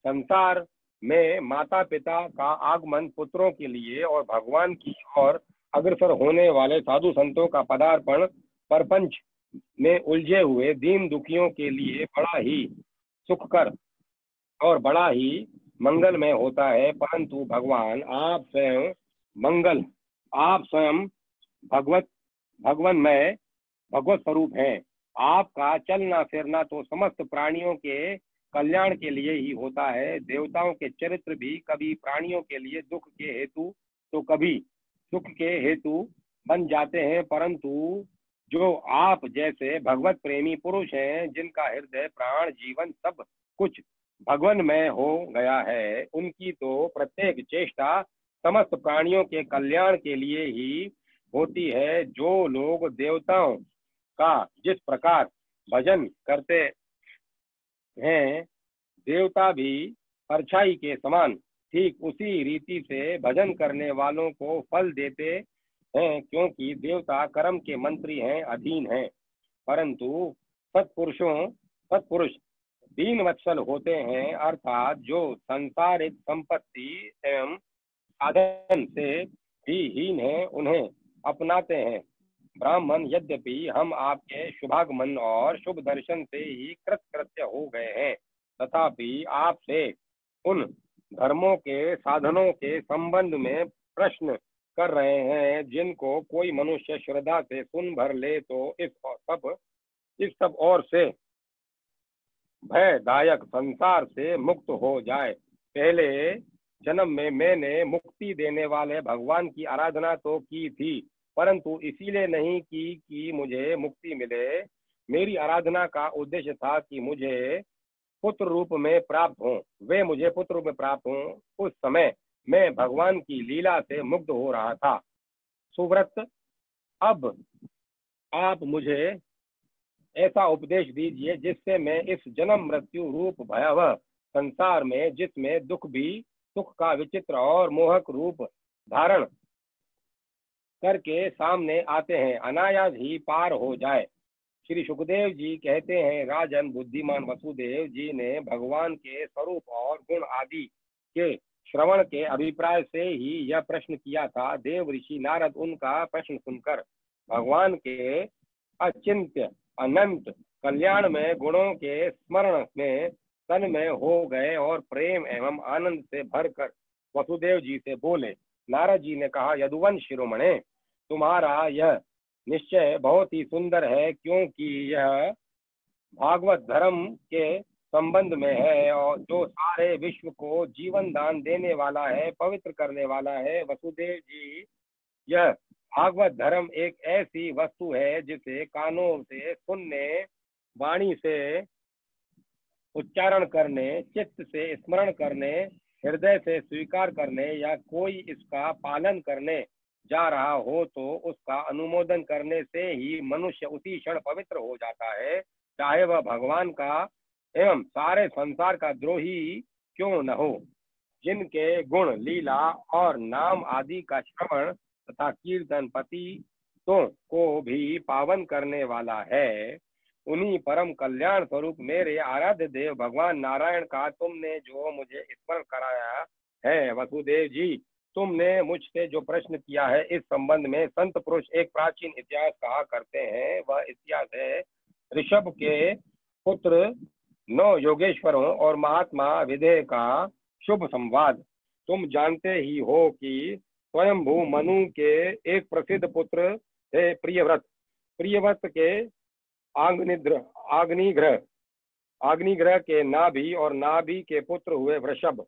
संसार में माता पिता का आगमन, पुत्रों के लिए और भगवान की ओर अग्रसर होने वाले साधु संतों का पदार्पण परपंच में उलझे हुए दीन दुखियों के लिए बड़ा ही सुखकर और बड़ा ही मंगलमय होता है। परंतु भगवान आप स्वयं भगवत स्वरूप हैं। आपका चलना फिरना तो समस्त प्राणियों के कल्याण के लिए ही होता है। देवताओं के चरित्र भी कभी प्राणियों के लिए दुख के हेतु तो कभी सुख के हेतु बन जाते हैं, परंतु जो आप जैसे भगवत प्रेमी पुरुष हैं, जिनका हृदय प्राण जीवन सब कुछ भगवानमय हो गया है, उनकी तो प्रत्येक चेष्टा समस्त प्राणियों के कल्याण के लिए ही होती है। जो लोग देवताओं का जिस प्रकार भजन करते हैं, देवता भी परछाई के समान ठीक उसी रीति से भजन करने वालों को फल देते हैं, क्योंकि देवता कर्म के मंत्री हैं, अधीन हैं। परंतु सत्पुरुष दीन वत्सल होते हैं, अर्थात जो संसारिक संपत्ति एवं साधन से भी हीन है, उन्हें अपनाते हैं। ब्राह्मण, यद्यपि हम आपके शुभागमन और शुभ दर्शन से ही कृतकृत्य हो गए हैं, तथापि आपसे उन धर्मों के साधनों के संबंध में प्रश्न कर रहे हैं, जिनको कोई मनुष्य श्रद्धा से सुन भर ले तो इस सब ओर से भयदायक संसार से मुक्त हो जाए। पहले जन्म में मैंने मुक्ति देने वाले भगवान की आराधना तो की थी, परंतु इसीलिए नहीं की कि मुझे मुक्ति मिले। मेरी आराधना का उद्देश्य था कि मुझे पुत्र रूप में प्राप्त हों, वे मुझे पुत्र रूप में प्राप्त हों। उस समय मैं भगवान की लीला से मुग्ध हो रहा था। सुव्रत, अब आप मुझे ऐसा उपदेश दीजिए जिससे मैं इस जन्म मृत्यु रूप भयावह संसार में, जिसमें दुख भी सुख का विचित्र और मोहक रूप धारण करके सामने आते हैं, अनायास ही पार हो जाए। श्री सुखदेव जी कहते हैं, राजन, बुद्धिमान वसुदेव जी ने भगवान के स्वरूप और गुण आदि के श्रवण के अभिप्राय से ही यह प्रश्न किया था। देव ऋषि नारद उनका प्रश्न सुनकर भगवान के अचिंत्य अनंत कल्याण में गुणों के स्मरण में तन्मय हो गए और प्रेम एवं आनंद से भरकर वसुदेव जी से बोले। नारद जी ने कहा, यदुवंश शिरोमणे, तुम्हारा यह निश्चय बहुत ही सुंदर है, क्योंकि यह भागवत धर्म के संबंध में है और जो सारे विश्व को जीवन दान देने वाला है, पवित्र करने वाला है। वसुदेव जी, यह भागवत धर्म एक ऐसी वस्तु है जिसे कानों से सुनने, वाणी से उच्चारण करने, चित्त से स्मरण करने, हृदय से स्वीकार करने या कोई इसका पालन करने जा रहा हो तो उसका अनुमोदन करने से ही मनुष्य उसी क्षण पवित्र हो जाता है, चाहे वह भगवान का एवं सारे संसार का द्रोही क्यों न हो। जिनके गुण, लीला और नाम आदि का श्रवण तथा कीर्तन पतितों को भी पावन करने वाला है। उन्हीं परम कल्याण स्वरूप मेरे आराध्य देव भगवान नारायण का तुमने जो मुझे स्मरण कराया है। वसुदेव जी, तुमने मुझसे जो प्रश्न किया है इस संबंध में संत पुरुष एक प्राचीन इतिहास कहा करते हैं। वह इतिहास है ऋषभ के पुत्र 9 योगेश्वरों और महात्मा विदेह का शुभ संवाद। तुम जानते ही हो कि स्वयंभू मनु के एक प्रसिद्ध पुत्र थे प्रियव्रत। प्रियव्रत के आग्निग्रह आग्निग्रह के नाभि और नाभि के पुत्र हुए वृषभ।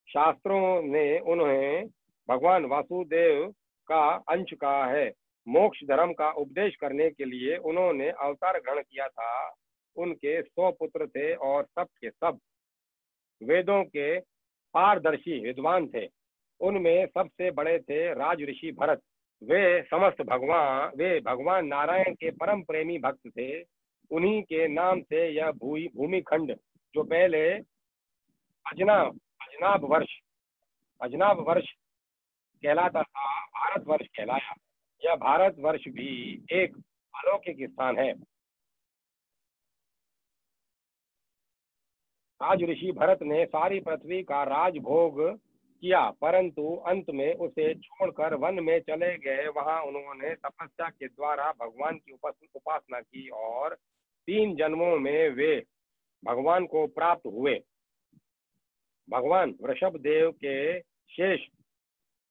शास्त्रों ने उन्हें भगवान वासुदेव का अंश कहा है। मोक्ष धर्म का उपदेश करने के लिए उन्होंने अवतार ग्रहण किया था। उनके 100 पुत्र थे और सब के सब वेदों के पारदर्शी विद्वान थे। उनमें सबसे बड़े थे राज ऋषि भरत। वे भगवान नारायण के परम प्रेमी भक्त थे। उन्हीं के नाम से यह भूमि खंड जो पहले अजनाब वर्ष कहलाता था, भारतवर्ष कहलाया। यह भारतवर्ष भी एक अलौकिक स्थान है। राज ऋषि भरत ने सारी पृथ्वी का राजभोग किया, परंतु अंत में उसे छोड़कर वन में चले गए। वहां उन्होंने तपस्या के द्वारा भगवान की उपासना की और 3 जन्मों में वे भगवान को प्राप्त हुए। भगवान वृषभ देव के शेष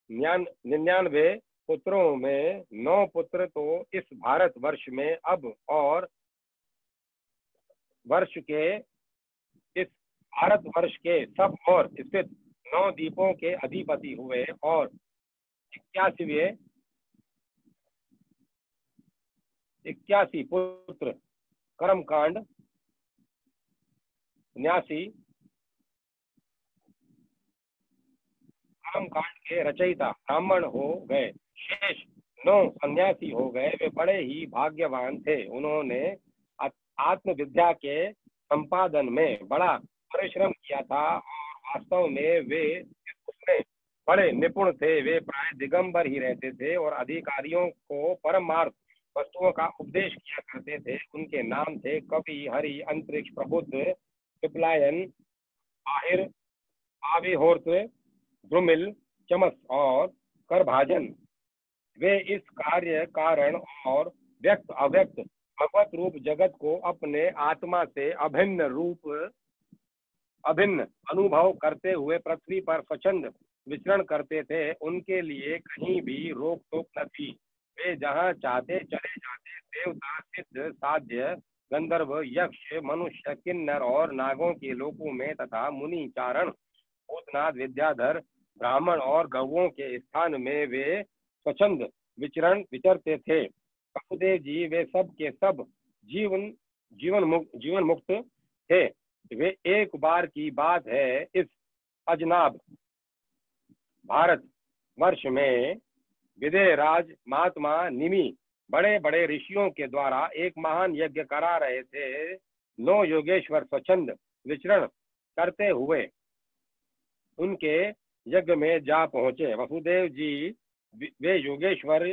99 पुत्रों में 9 पुत्र तो इस भारत वर्ष में अब और इस भारतवर्ष के सब और स्थित 9 द्वीपों के अधिपति हुए और 81 पुत्र कर्मकांड 79 कर्मकांड के रचयिता ब्राह्मण हो गए। शेष 9 सन्यासी हो गए। वे बड़े ही भाग्यवान थे। उन्होंने आत्मविद्या के संपादन में बड़ा परिश्रम किया था और वास्तव में वे उसमें बड़े निपुण थे। वे प्राय दिगंबर ही रहते थे और अधिकारियों को परमार्थ वस्तुओं का उपदेश किया करते थे। उनके नाम थे कवि, हरि, अंतरिक्ष, प्रबुद्ध, पिपलायन, आहिर, आविहोत्र, द्रुमिल, चमस और करभाजन। वे इस कार्य कारण और व्यक्त अव्यक्त भगवत रूप जगत को अपने आत्मा से अभिन्न अनुभव करते हुए पृथ्वी पर स्वच्छंद विचरण करते थे। उनके लिए कहीं भी रोक टोक न थी। वे जहाँ चाहते चले जाते। देवता, सिद्ध, साध्य, गंधर्व, यक्ष, मनुष्य, किन्नर और नागों के लोकों में तथा मुनि, चारण, भूतनाथ, विद्याधर, ब्राह्मण और गौओं के स्थान में वे स्वच्छंद विचरते थे। वसुदेव जी वे सब के सब जीवन मुक्त थे। वे एक बार की बात है, इस अजनाब भारत वर्ष में विदेह राज महात्मा निमि बड़े बड़े ऋषियों के द्वारा एक महान यज्ञ करा रहे थे। 9 योगेश्वर स्वच्छंद विचरण करते हुए उनके यज्ञ में जा पहुंचे। वसुदेव जी वे योगेश्वर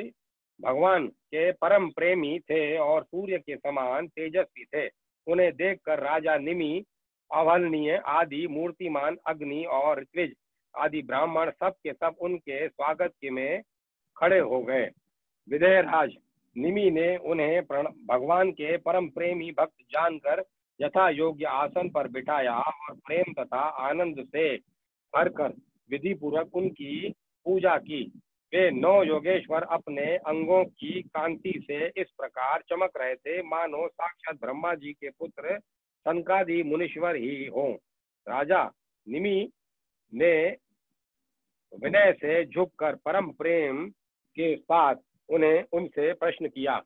भगवान के परम प्रेमी थे और सूर्य के समान तेजस्वी थे। उन्हें देखकर राजा निमि, अवलनीय आदि मूर्तिमान अग्नि और ऋत्विज आदि ब्राह्मण सब के सब उनके स्वागत के में खड़े हो गए। विदेहराज निमि ने उन्हें भगवान के परम प्रेमी भक्त जानकर यथा योग्य आसन पर बिठाया और प्रेम तथा आनंद से भरकर विधि पूर्वक उनकी पूजा की। वे 9 योगेश्वर अपने अंगों की कांति से इस प्रकार चमक रहे थे मानो साक्षात ब्रह्मा जी के पुत्र सनकादि मुनीश्वर ही हों। राजा निमि ने विनय से झुककर परम प्रेम के साथ उनसे प्रश्न किया।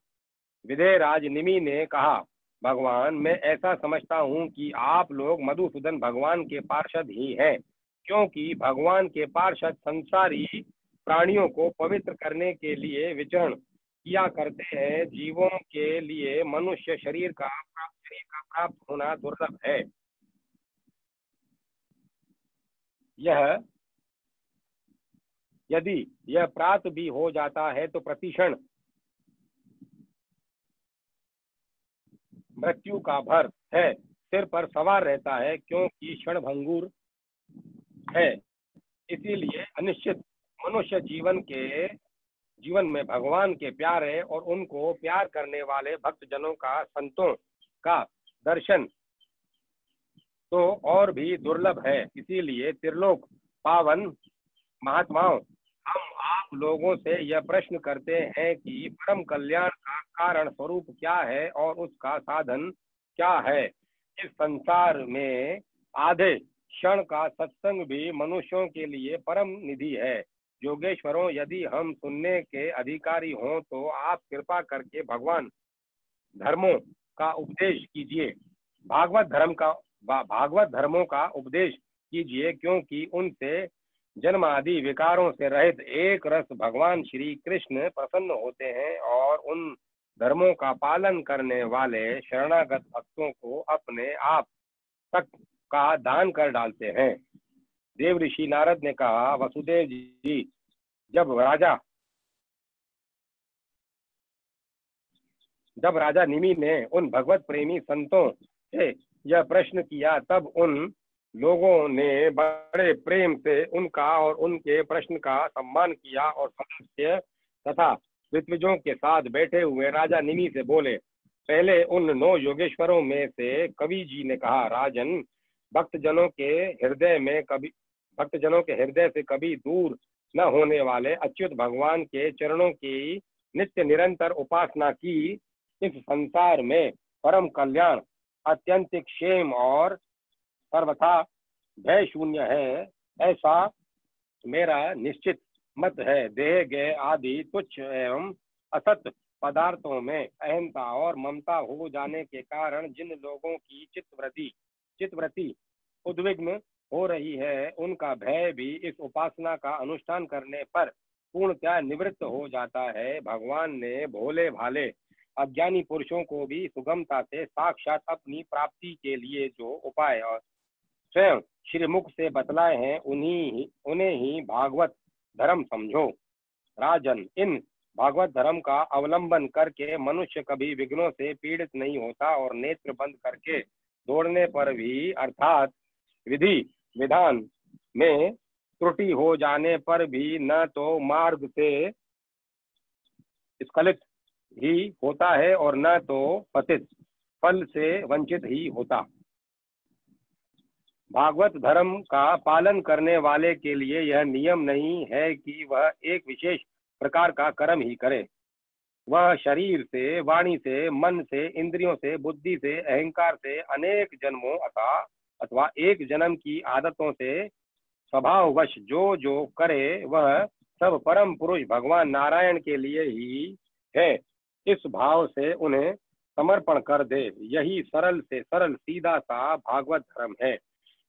विदेहराज निमि ने कहा, भगवान, मैं ऐसा समझता हूँ कि आप लोग मधुसूदन भगवान के पार्षद ही हैं, क्योंकि भगवान के पार्षद संसारी प्राणियों को पवित्र करने के लिए विचरण किया करते हैं। जीवों के लिए मनुष्य शरीर का प्राप्त होना दुर्लभ है। यदि यह प्राप्त भी हो जाता है तो प्रतिक्षण मृत्यु का भर है सिर पर सवार रहता है, क्योंकि क्षणभंगुर है। इसीलिए अनिश्चित मनुष्य जीवन में भगवान के प्यारे और उनको प्यार करने वाले भक्त जनों का, संतों का दर्शन तो और भी दुर्लभ है। इसीलिए त्रिलोक पावन महात्माओं, हम आप लोगों से यह प्रश्न करते हैं कि परम कल्याण का कारण स्वरूप क्या है और उसका साधन क्या है। इस संसार में आधे क्षण का सत्संग भी मनुष्यों के लिए परम निधि है। योगेश्वरों, यदि हम सुनने के अधिकारी हों तो आप कृपा करके भगवान धर्मों का उपदेश कीजिए, भागवत धर्मों का उपदेश कीजिए, क्योंकि उनसे जन्म आदि विकारों से रहित एक रस भगवान श्री कृष्ण प्रसन्न होते हैं और उन धर्मों का पालन करने वाले शरणागत भक्तों को अपने आप तक का दान कर डालते हैं। देव ऋषि नारद ने कहा, वसुदेव जी, जब राजा निमि ने उन भगवत प्रेमी संतों से यह प्रश्न किया, तब उन लोगों ने बड़े प्रेम से उनका और उनके प्रश्न का सम्मान किया और मनुष्य तथा ऋत्विजों के साथ बैठे हुए राजा निमि से बोले। पहले उन 9 योगेश्वरों में से कवि जी ने कहा, राजन, भक्तजनों के हृदय से कभी दूर न होने वाले अच्युत भगवान के चरणों की नित्य निरंतर उपासना की इस संसार में परम कल्याण, अत्यंत क्षेम और सर्वथा भय शून्य है, ऐसा मेरा निश्चित मत है। देह गेह आदि तुच्छ एवं असत पदार्थों में अहंता और ममता हो जाने के कारण जिन लोगों की चित्तवृत्ति उद्विग्न हो रही है, उनका भय भी इस उपासना का अनुष्ठान करने पर पूर्णतः निवृत्त हो जाता है। भगवान ने भोले भाले अज्ञानी पुरुषों को भी सुगमता से साक्षात अपनी प्राप्ति के लिए जो उपाय और स्वयं श्रीमुख से बतलाए हैं, उन्हें ही भागवत धर्म समझो। राजन, इन भागवत धर्म का अवलंबन करके मनुष्य कभी विघ्नों से पीड़ित नहीं होता और नेत्र बंद करके दौड़ने पर भी, अर्थात विधि विधान में त्रुटि हो जाने पर भी न तो मार्ग से स्खलित ही होता है और न तो पतित फल से वंचित ही होता। भागवत धर्म का पालन करने वाले के लिए यह नियम नहीं है कि वह एक विशेष प्रकार का कर्म ही करे। वह शरीर से, वाणी से, मन से, इंद्रियों से, बुद्धि से, अहंकार से अनेक जन्मों अथवा एक जन्म की आदतों से स्वभाववश जो जो करे, वह सब परम पुरुष भगवान नारायण के लिए ही है। इस भाव से उन्हें समर्पण कर दे। यही सरल से सरल सीधा सा भागवत धर्म है।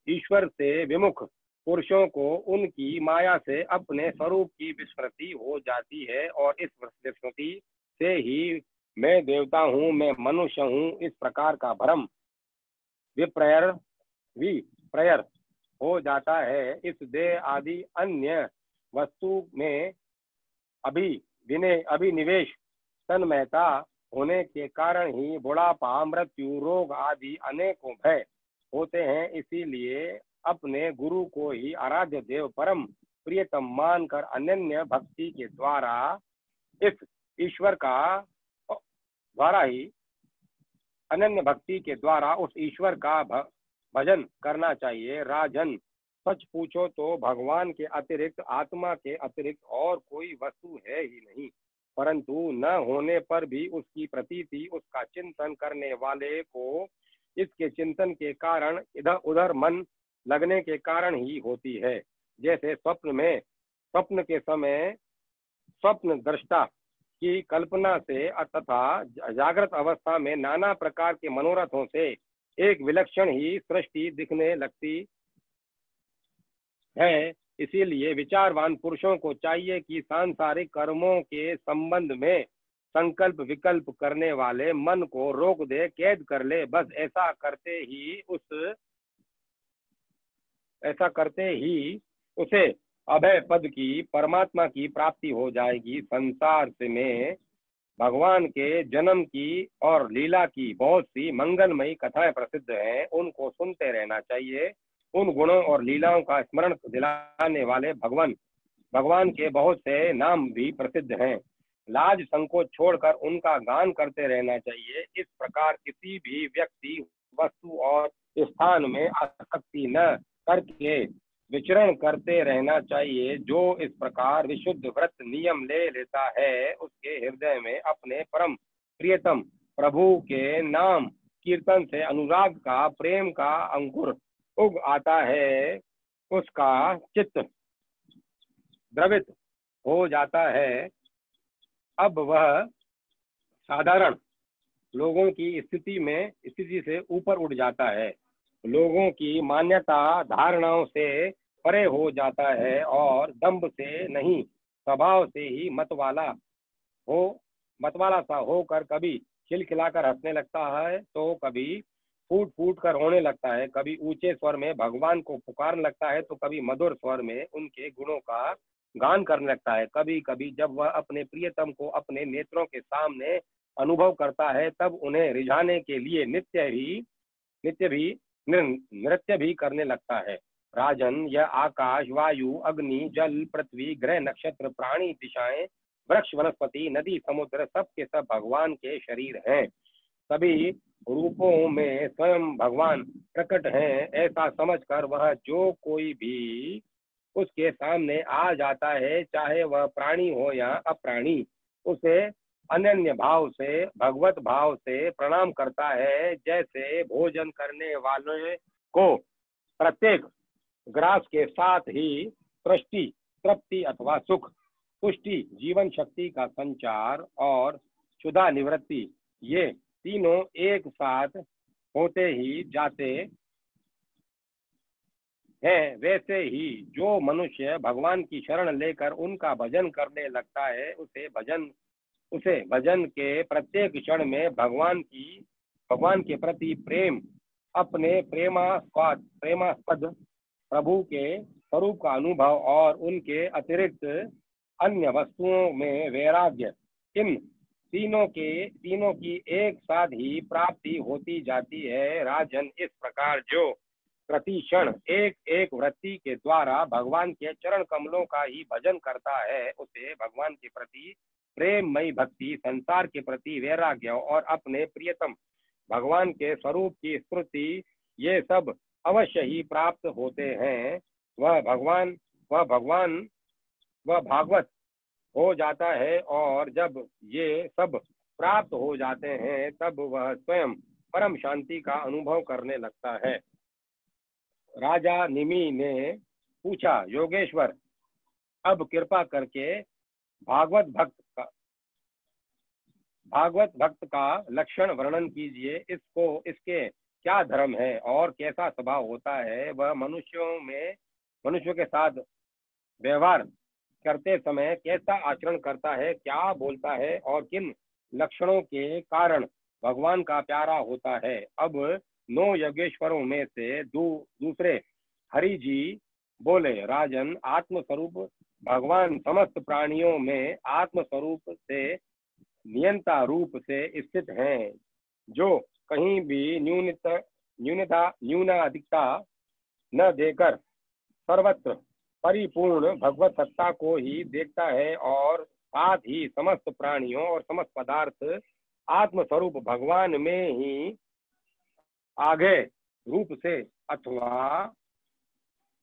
ईश्वर से विमुख पुरुषों को उनकी माया से अपने स्वरूप की विस्मृति हो जाती है और इस विस्मृति से ही मैं देवता हूँ, मैं मनुष्य हूँ, इस प्रकार का भ्रम विप्रयर हो जाता है। इस देह आदि अन्य वस्तु में अभिनिवेश तन्मयता होने के कारण ही बुढ़ापा, मृत्यु, रोग आदि अनेकों भय होते हैं। इसीलिए अपने गुरु को ही आराध्य देव परम प्रियतम मानकर अनन्य भक्ति के द्वारा इस ईश्वर का अनन्य भक्ति के द्वारा उस ईश्वर का भजन करना चाहिए। राजन, सच पूछो तो भगवान के अतिरिक्त, आत्मा के अतिरिक्त और कोई वस्तु है ही नहीं, परंतु न होने पर भी उसकी प्रतीति उसका चिंतन करने वाले को इसके चिंतन के कारण इधर उधर मन लगने के कारण ही होती है। जैसे स्वप्न के समय स्वप्न दृष्टा की कल्पना से तथा जागृत अवस्था में नाना प्रकार के मनोरथों से एक विलक्षण ही सृष्टि दिखने लगती है। इसीलिए विचारवान पुरुषों को चाहिए कि सांसारिक कर्मों के संबंध में संकल्प विकल्प करने वाले मन को रोक दे, कैद कर ले। बस ऐसा करते ही उसे अभय पद की, परमात्मा की प्राप्ति हो जाएगी। संसार से में भगवान के जन्म की और लीला की बहुत सी मंगलमयी कथाएं प्रसिद्ध हैं, उनको सुनते रहना चाहिए। उन गुणों और लीलाओं का स्मरण दिलाने वाले भगवान के बहुत से नाम भी प्रसिद्ध हैं। लाज संकोच छोड़कर उनका गान करते रहना चाहिए। इस प्रकार किसी भी व्यक्ति, वस्तु और स्थान में आसक्ति न करके विचरण करते रहना चाहिए। जो इस प्रकार विशुद्ध व्रत नियम ले लेता है, उसके हृदय में अपने परम प्रियतम प्रभु के नाम कीर्तन से अनुराग का, प्रेम का अंकुर उग आता है। उसका चित्त द्रवित हो जाता है। अब वह साधारण लोगों की स्थिति से ऊपर उठ जाता है, लोगों की मान्यता धारणाओं से परे हो जाता है और दंभ से नहीं, स्वभाव से ही मतवाला सा होकर कभी खिलखिलाकर हंसने लगता है, तो कभी फूट फूट कर रोने लगता है। कभी ऊंचे स्वर में भगवान को पुकारने लगता है, तो कभी मधुर स्वर में उनके गुणों का गान करने लगता है। कभी कभी जब वह अपने प्रियतम को अपने नेत्रों के सामने अनुभव करता है, तब उन्हें रिझाने के लिए नृत्य भी करने लगता है। राजन, यह आकाश, वायु, अग्नि, जल, पृथ्वी, ग्रह, नक्षत्र, प्राणी, दिशाएं, वृक्ष, वनस्पति, नदी, समुद्र, सब के सब भगवान के शरीर हैं। सभी रूपों में स्वयं भगवान प्रकट हैं। ऐसा समझकर वह जो कोई भी उसके सामने आ जाता है, चाहे वह प्राणी हो या अप्राणी, उसे अनन्य भाव से, भगवत भाव से प्रणाम करता है। जैसे भोजन करने वाले को प्रत्येक ग्रास के साथ ही तृष्टि, तृप्ति अथवा सुख, पुष्टि, जीवन शक्ति का संचार और क्षुधा निवृत्ति, ये तीनों एक साथ होते ही जाते है, वैसे ही जो मनुष्य भगवान की शरण लेकर उनका भजन करने लगता है, उसे भजन के प्रत्येक क्षण में भगवान के प्रति प्रेम, अपने प्रेमास्पद प्रभु के स्वरूप का अनुभव और उनके अतिरिक्त अन्य वस्तुओं में वैराग्य, इन तीनों की एक साथ ही प्राप्ति होती जाती है। राजन, इस प्रकार जो प्रति क्षण एक एक वृत्ति के द्वारा भगवान के चरण कमलों का ही भजन करता है, उसे भगवान के प्रति प्रेममयी भक्ति, संसार के प्रति वैराग्य और अपने प्रियतम भगवान के स्वरूप की स्मृति, ये सब अवश्य ही प्राप्त होते हैं। वह भागवत हो जाता है, और जब ये सब प्राप्त हो जाते हैं, तब वह स्वयं परम शांति का अनुभव करने लगता है। राजा निमि ने पूछा, योगेश्वर, अब कृपा करके भागवत भक्त का लक्षण वर्णन कीजिए। इसके क्या धर्म है और कैसा स्वभाव होता है? वह मनुष्यों के साथ व्यवहार करते समय कैसा आचरण करता है, क्या बोलता है और किन लक्षणों के कारण भगवान का प्यारा होता है? अब 9 योगेश्वरों में से दूसरे हरि जी बोले, राजन, आत्मस्वरूप भगवान समस्त प्राणियों में आत्मस्वरूप से नियंता रूप से स्थित हैं, जो कहीं भी न्यूनाधिकता न देकर सर्वत्र परिपूर्ण भगवत सत्ता को ही देखता है, और साथ ही समस्त प्राणियों और समस्त पदार्थ आत्मस्वरूप भगवान में ही आगे रूप से अथवा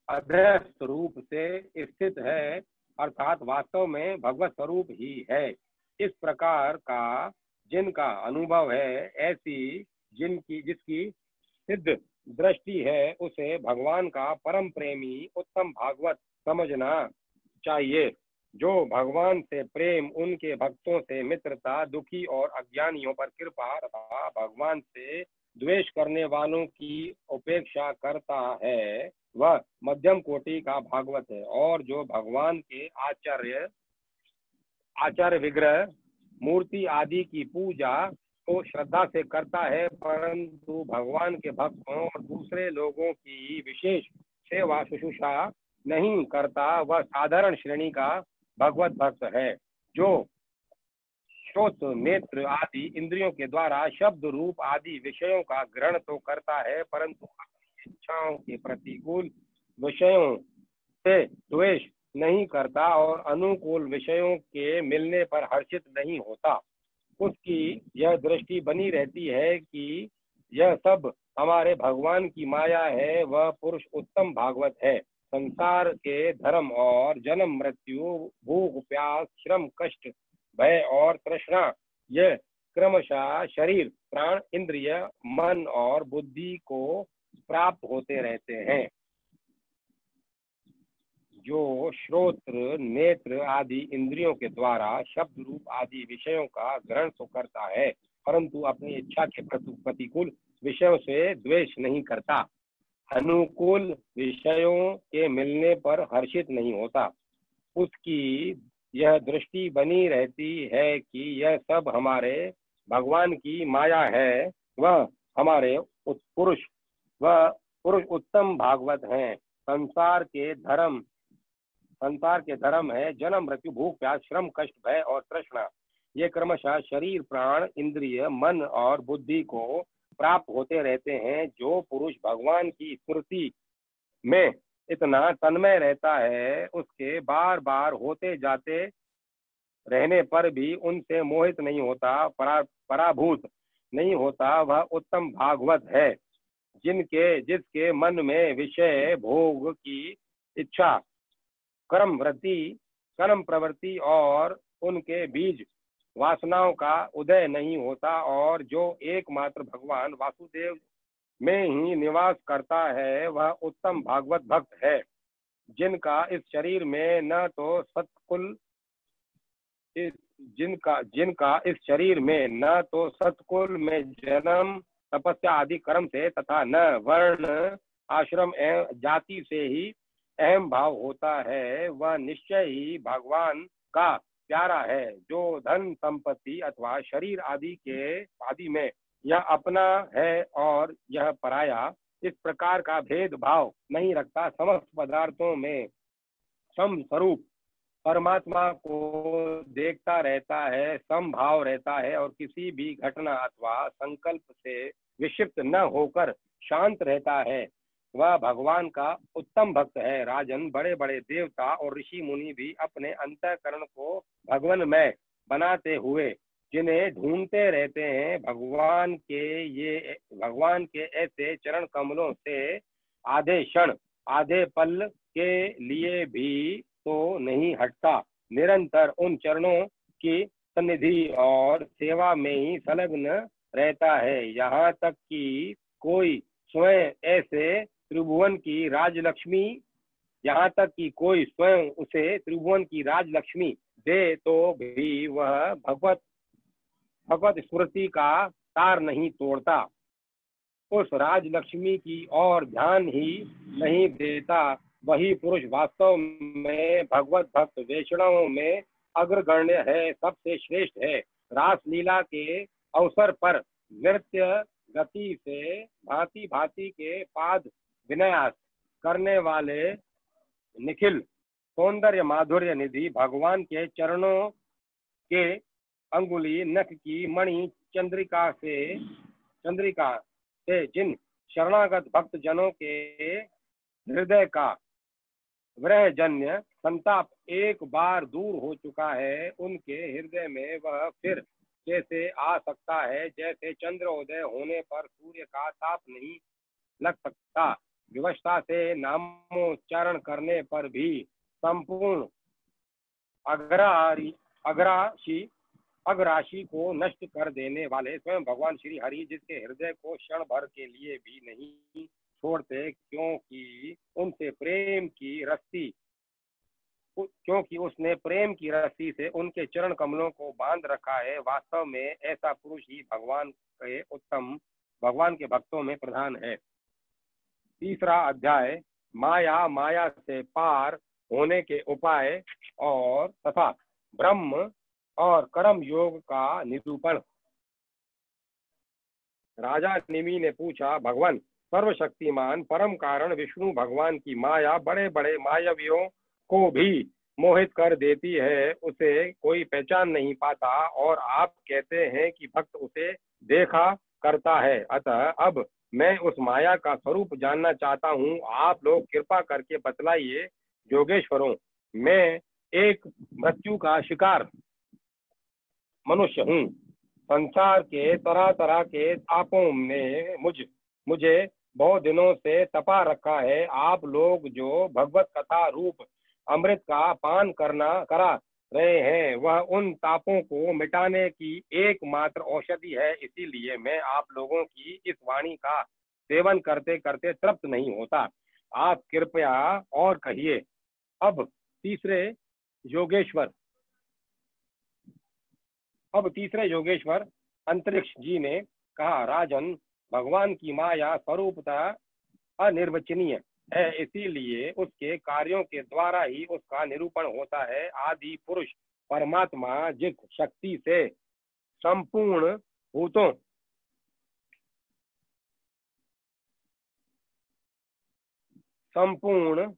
अध्यस्त रूप से स्थित है, अर्थात वास्तव में भगवत स्वरूप ही है। इस प्रकार का जिनका अनुभव है, ऐसी जिसकी सिद्ध दृष्टि है, उसे भगवान का परम प्रेमी उत्तम भागवत समझना चाहिए। जो भगवान से प्रेम, उनके भक्तों से मित्रता, दुखी और अज्ञानियों पर कृपा तथा भगवान से द्वेष करने वालों की उपेक्षा करता है, वह मध्यम कोटि का भागवत है। और जो भगवान के आचार्य विग्रह, मूर्ति आदि की पूजा तो श्रद्धा से करता है, परंतु भगवान के भक्तों और दूसरे लोगों की विशेष सेवा शुश्रूषा नहीं करता वह साधारण श्रेणी का भगवत भक्त है, जो श्रोत नेत्र आदि इंद्रियों के द्वारा शब्द रूप आदि विषयों का ग्रहण तो करता है, परंतु अपनी इच्छाओं के प्रतिकूल विषयों से द्वेष नहीं करता और अनुकूल विषयों के मिलने पर हर्षित नहीं होता। उसकी यह दृष्टि बनी रहती है कि यह सब हमारे भगवान की माया है। वह पुरुष उत्तम भागवत है। संसार के धर्म और जन्म मृत्यु, भूख प्यास, श्रम कष्ट, भय और तृष्णा, यह क्रमशः शरीर प्राण इंद्रिय मन और बुद्धि को प्राप्त होते रहते हैं। जो श्रोत्र नेत्र आदि इंद्रियों के द्वारा शब्द रूप आदि विषयों का ग्रहण तो करता है, परंतु अपनी इच्छा के प्रतिकूल विषयों से द्वेष नहीं करता, अनुकूल विषयों के मिलने पर हर्षित नहीं होता। उसकी यह दृष्टि बनी रहती है कि यह सब हमारे भगवान की माया है। वह हमारे पुरुष उत्तम भागवत हैं। संसार के धर्म है जन्म मृत्यु भूख प्यास श्रम कष्ट भय और तृष्णा, ये क्रमशः शरीर प्राण इंद्रिय मन और बुद्धि को प्राप्त होते रहते हैं। जो पुरुष भगवान की स्मृति में इतना तन्मय रहता है, उसके बार बार होते जाते रहने पर भी उनसे मोहित नहीं होता, पराभूत नहीं होता, वह उत्तम भागवत है। जिसके मन में विषय भोग की इच्छा, कर्म प्रवृत्ति और उनके बीज वासनाओं का उदय नहीं होता, और जो एकमात्र भगवान वासुदेव में ही निवास करता है, वह उत्तम भागवत भक्त है। जिनका इस शरीर में न तो सत्कुल में जन्म तपस्या आदि कर्म से तथा न वर्ण आश्रम एवं जाति से ही अहम भाव होता है, वह निश्चय ही भगवान का प्यारा है। जो धन संपत्ति अथवा शरीर आदि में यह अपना है और यह पराया, इस प्रकार का भेदभाव नहीं रखता, समस्त पदार्थों में समस्वरूप परमात्मा को देखता रहता है, समभाव रहता है और किसी भी घटना अथवा संकल्प से विक्षिप्त न होकर शांत रहता है। वह भगवान का उत्तम भक्त है। राजन, बड़े बड़े देवता और ऋषि मुनि भी अपने अंतःकरण को भगवानमय बनाते हुए जिन्हें ढूंढते रहते हैं, भगवान के ऐसे चरण कमलों से आधे क्षण आधे पल के लिए भी तो नहीं हटता, निरंतर उन चरणों की सन्निधि और सेवा में ही संलग्न रहता है। यहाँ तक कि कोई स्वयं उसे त्रिभुवन की राजलक्ष्मी दे तो भी वह भगवत स्मृति का तार नहीं तोड़ता, उस राजलक्ष्मी की ओर ध्यान ही नहीं देता। वही पुरुष वास्तव में भगवत भक्त वैष्णवों में अग्रगण्य है, सबसे श्रेष्ठ है। रासलीला के अवसर पर नृत्य गति से भांति भांति के पाद विन्यास करने वाले निखिल सौंदर्य माधुर्य निधि भगवान के चरणों के अंगुली नख की मणि चंद्रिका से जिन शरणागत भक्त जनों के हृदय का वृहजन्य संताप एक बार दूर हो चुका है, उनके हृदय में वह फिर कैसे आ सकता है। जैसे चंद्रोदय होने पर सूर्य का ताप नहीं लग सकता, विवशता से नामोच्चारण करने पर भी संपूर्ण अग्राशी को नष्ट कर देने वाले स्वयं भगवान श्री हरि, जिसके हृदय को क्षण भर के लिए भी नहीं छोड़ते, क्योंकि उसने प्रेम की रस्सी से उनके चरण कमलों को बांध रखा है। वास्तव में ऐसा पुरुष ही भगवान के भक्तों में प्रधान है। तीसरा अध्याय माया से पार होने के उपाय और तथा ब्रह्म और कर्म योग का निरूपण। राजा निमि ने पूछा, भगवान, सर्वशक्तिमान परम कारण विष्णु भगवान की माया बड़े बड़े मायावियों को भी मोहित कर देती है, उसे कोई पहचान नहीं पाता और आप कहते हैं कि भक्त उसे देखा करता है। अतः अब मैं उस माया का स्वरूप जानना चाहता हूँ, आप लोग कृपा करके बतलाइए योगेश्वरों। मैं एक मृत्यु का शिकार मनुष्य हूँ। संसार के तरह तरह के तापों ने मुझे बहुत दिनों से तपा रखा है। आप लोग जो भगवत कथा रूप अमृत का पान करा रहे हैं, वह उन तापों को मिटाने की एकमात्र औषधि है। इसीलिए मैं आप लोगों की इस वाणी का सेवन करते करते तृप्त नहीं होता। आप कृपया और कहिए। अब तीसरे योगेश्वर अंतरिक्ष जी ने कहा, राजन, भगवान की माया स्वरूपतः अनिर्वचनीय है, इसीलिए उसके कार्यों के द्वारा ही उसका निरूपण होता है। आदि पुरुष परमात्मा जिस शक्ति से संपूर्ण भूतों संपूर्ण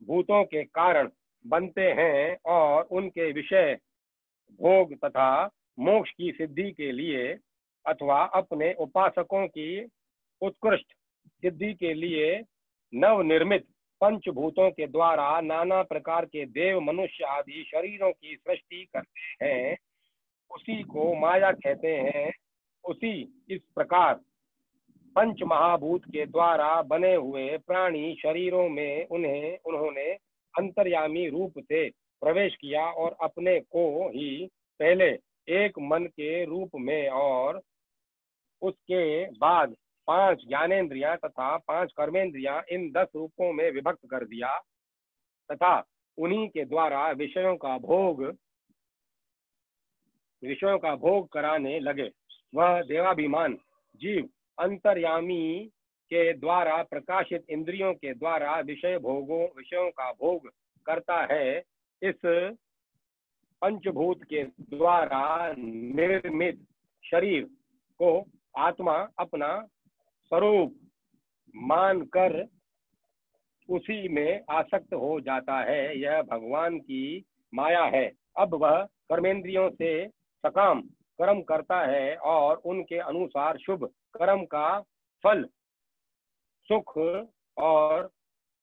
भूतों के कारण बनते हैं और उनके विषय भोग तथा मोक्ष की सिद्धि के लिए अथवा अपने उपासकों की उत्कृष्ट सिद्धि के लिए नवनिर्मित पंचभूतों के द्वारा नाना प्रकार के देव मनुष्य आदि शरीरों की सृष्टि करते हैं, उसी को माया कहते हैं। उसी इस प्रकार पंच महाभूत के द्वारा बने हुए प्राणी शरीरों में उन्होंने अंतर्यामी रूप से प्रवेश किया और अपने को ही पहले एक मन के रूप में और उसके बाद 5 ज्ञानेन्द्रियां तथा 5 कर्मेंद्रियां इन 10 रूपों में विभक्त कर दिया तथा उन्हीं के द्वारा विषयों का भोग कराने लगे। वह देवाभिमान जीव अंतर्यामी के द्वारा प्रकाशित इंद्रियों के द्वारा विषयों का भोग करता है। इस पंचभूत के द्वारा निर्मित शरीर को आत्मा अपना स्वरूप मानकर उसी में आसक्त हो जाता है। यह भगवान की माया है। अब वह कर्मेंद्रियों से सकाम कर्म करता है और उनके अनुसार शुभ कर्म का फल सुख और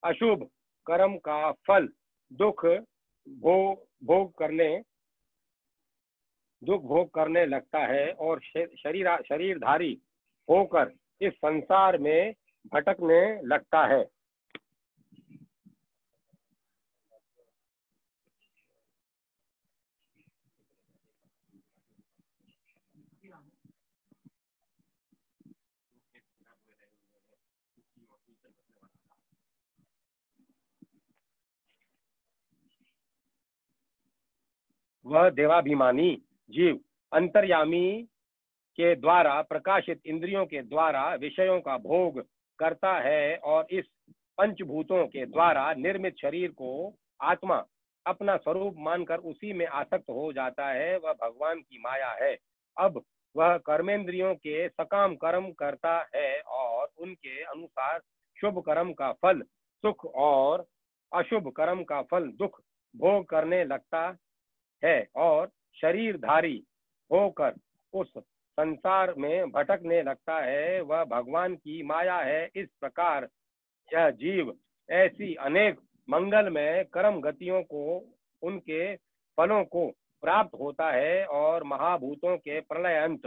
अशुभ कर्म का फल दुख भोग करने लगता है और शरीरधारी होकर इस संसार में भटकने लगता है। वह देवाभिमानी जीव अंतर्यामी के द्वारा प्रकाशित इंद्रियों के द्वारा विषयों का भोग करता है और इस पंचभूतों के द्वारा निर्मित शरीर को आत्मा अपना स्वरूप मानकर उसी में आसक्त हो जाता है। वह भगवान की माया है। अब वह कर्मेंद्रियों के सकाम कर्म करता है और उनके अनुसार शुभ कर्म का फल सुख और अशुभ कर्म का फल दुख भोग करने लगता है और शरीरधारी होकर उस संसार में भटकने लगता है। वह भगवान की माया है। इस प्रकार यह जीव ऐसी अनेक मंगलमय कर्म गतियों को उनके फलों को प्राप्त होता है और महाभूतों के प्रलयंत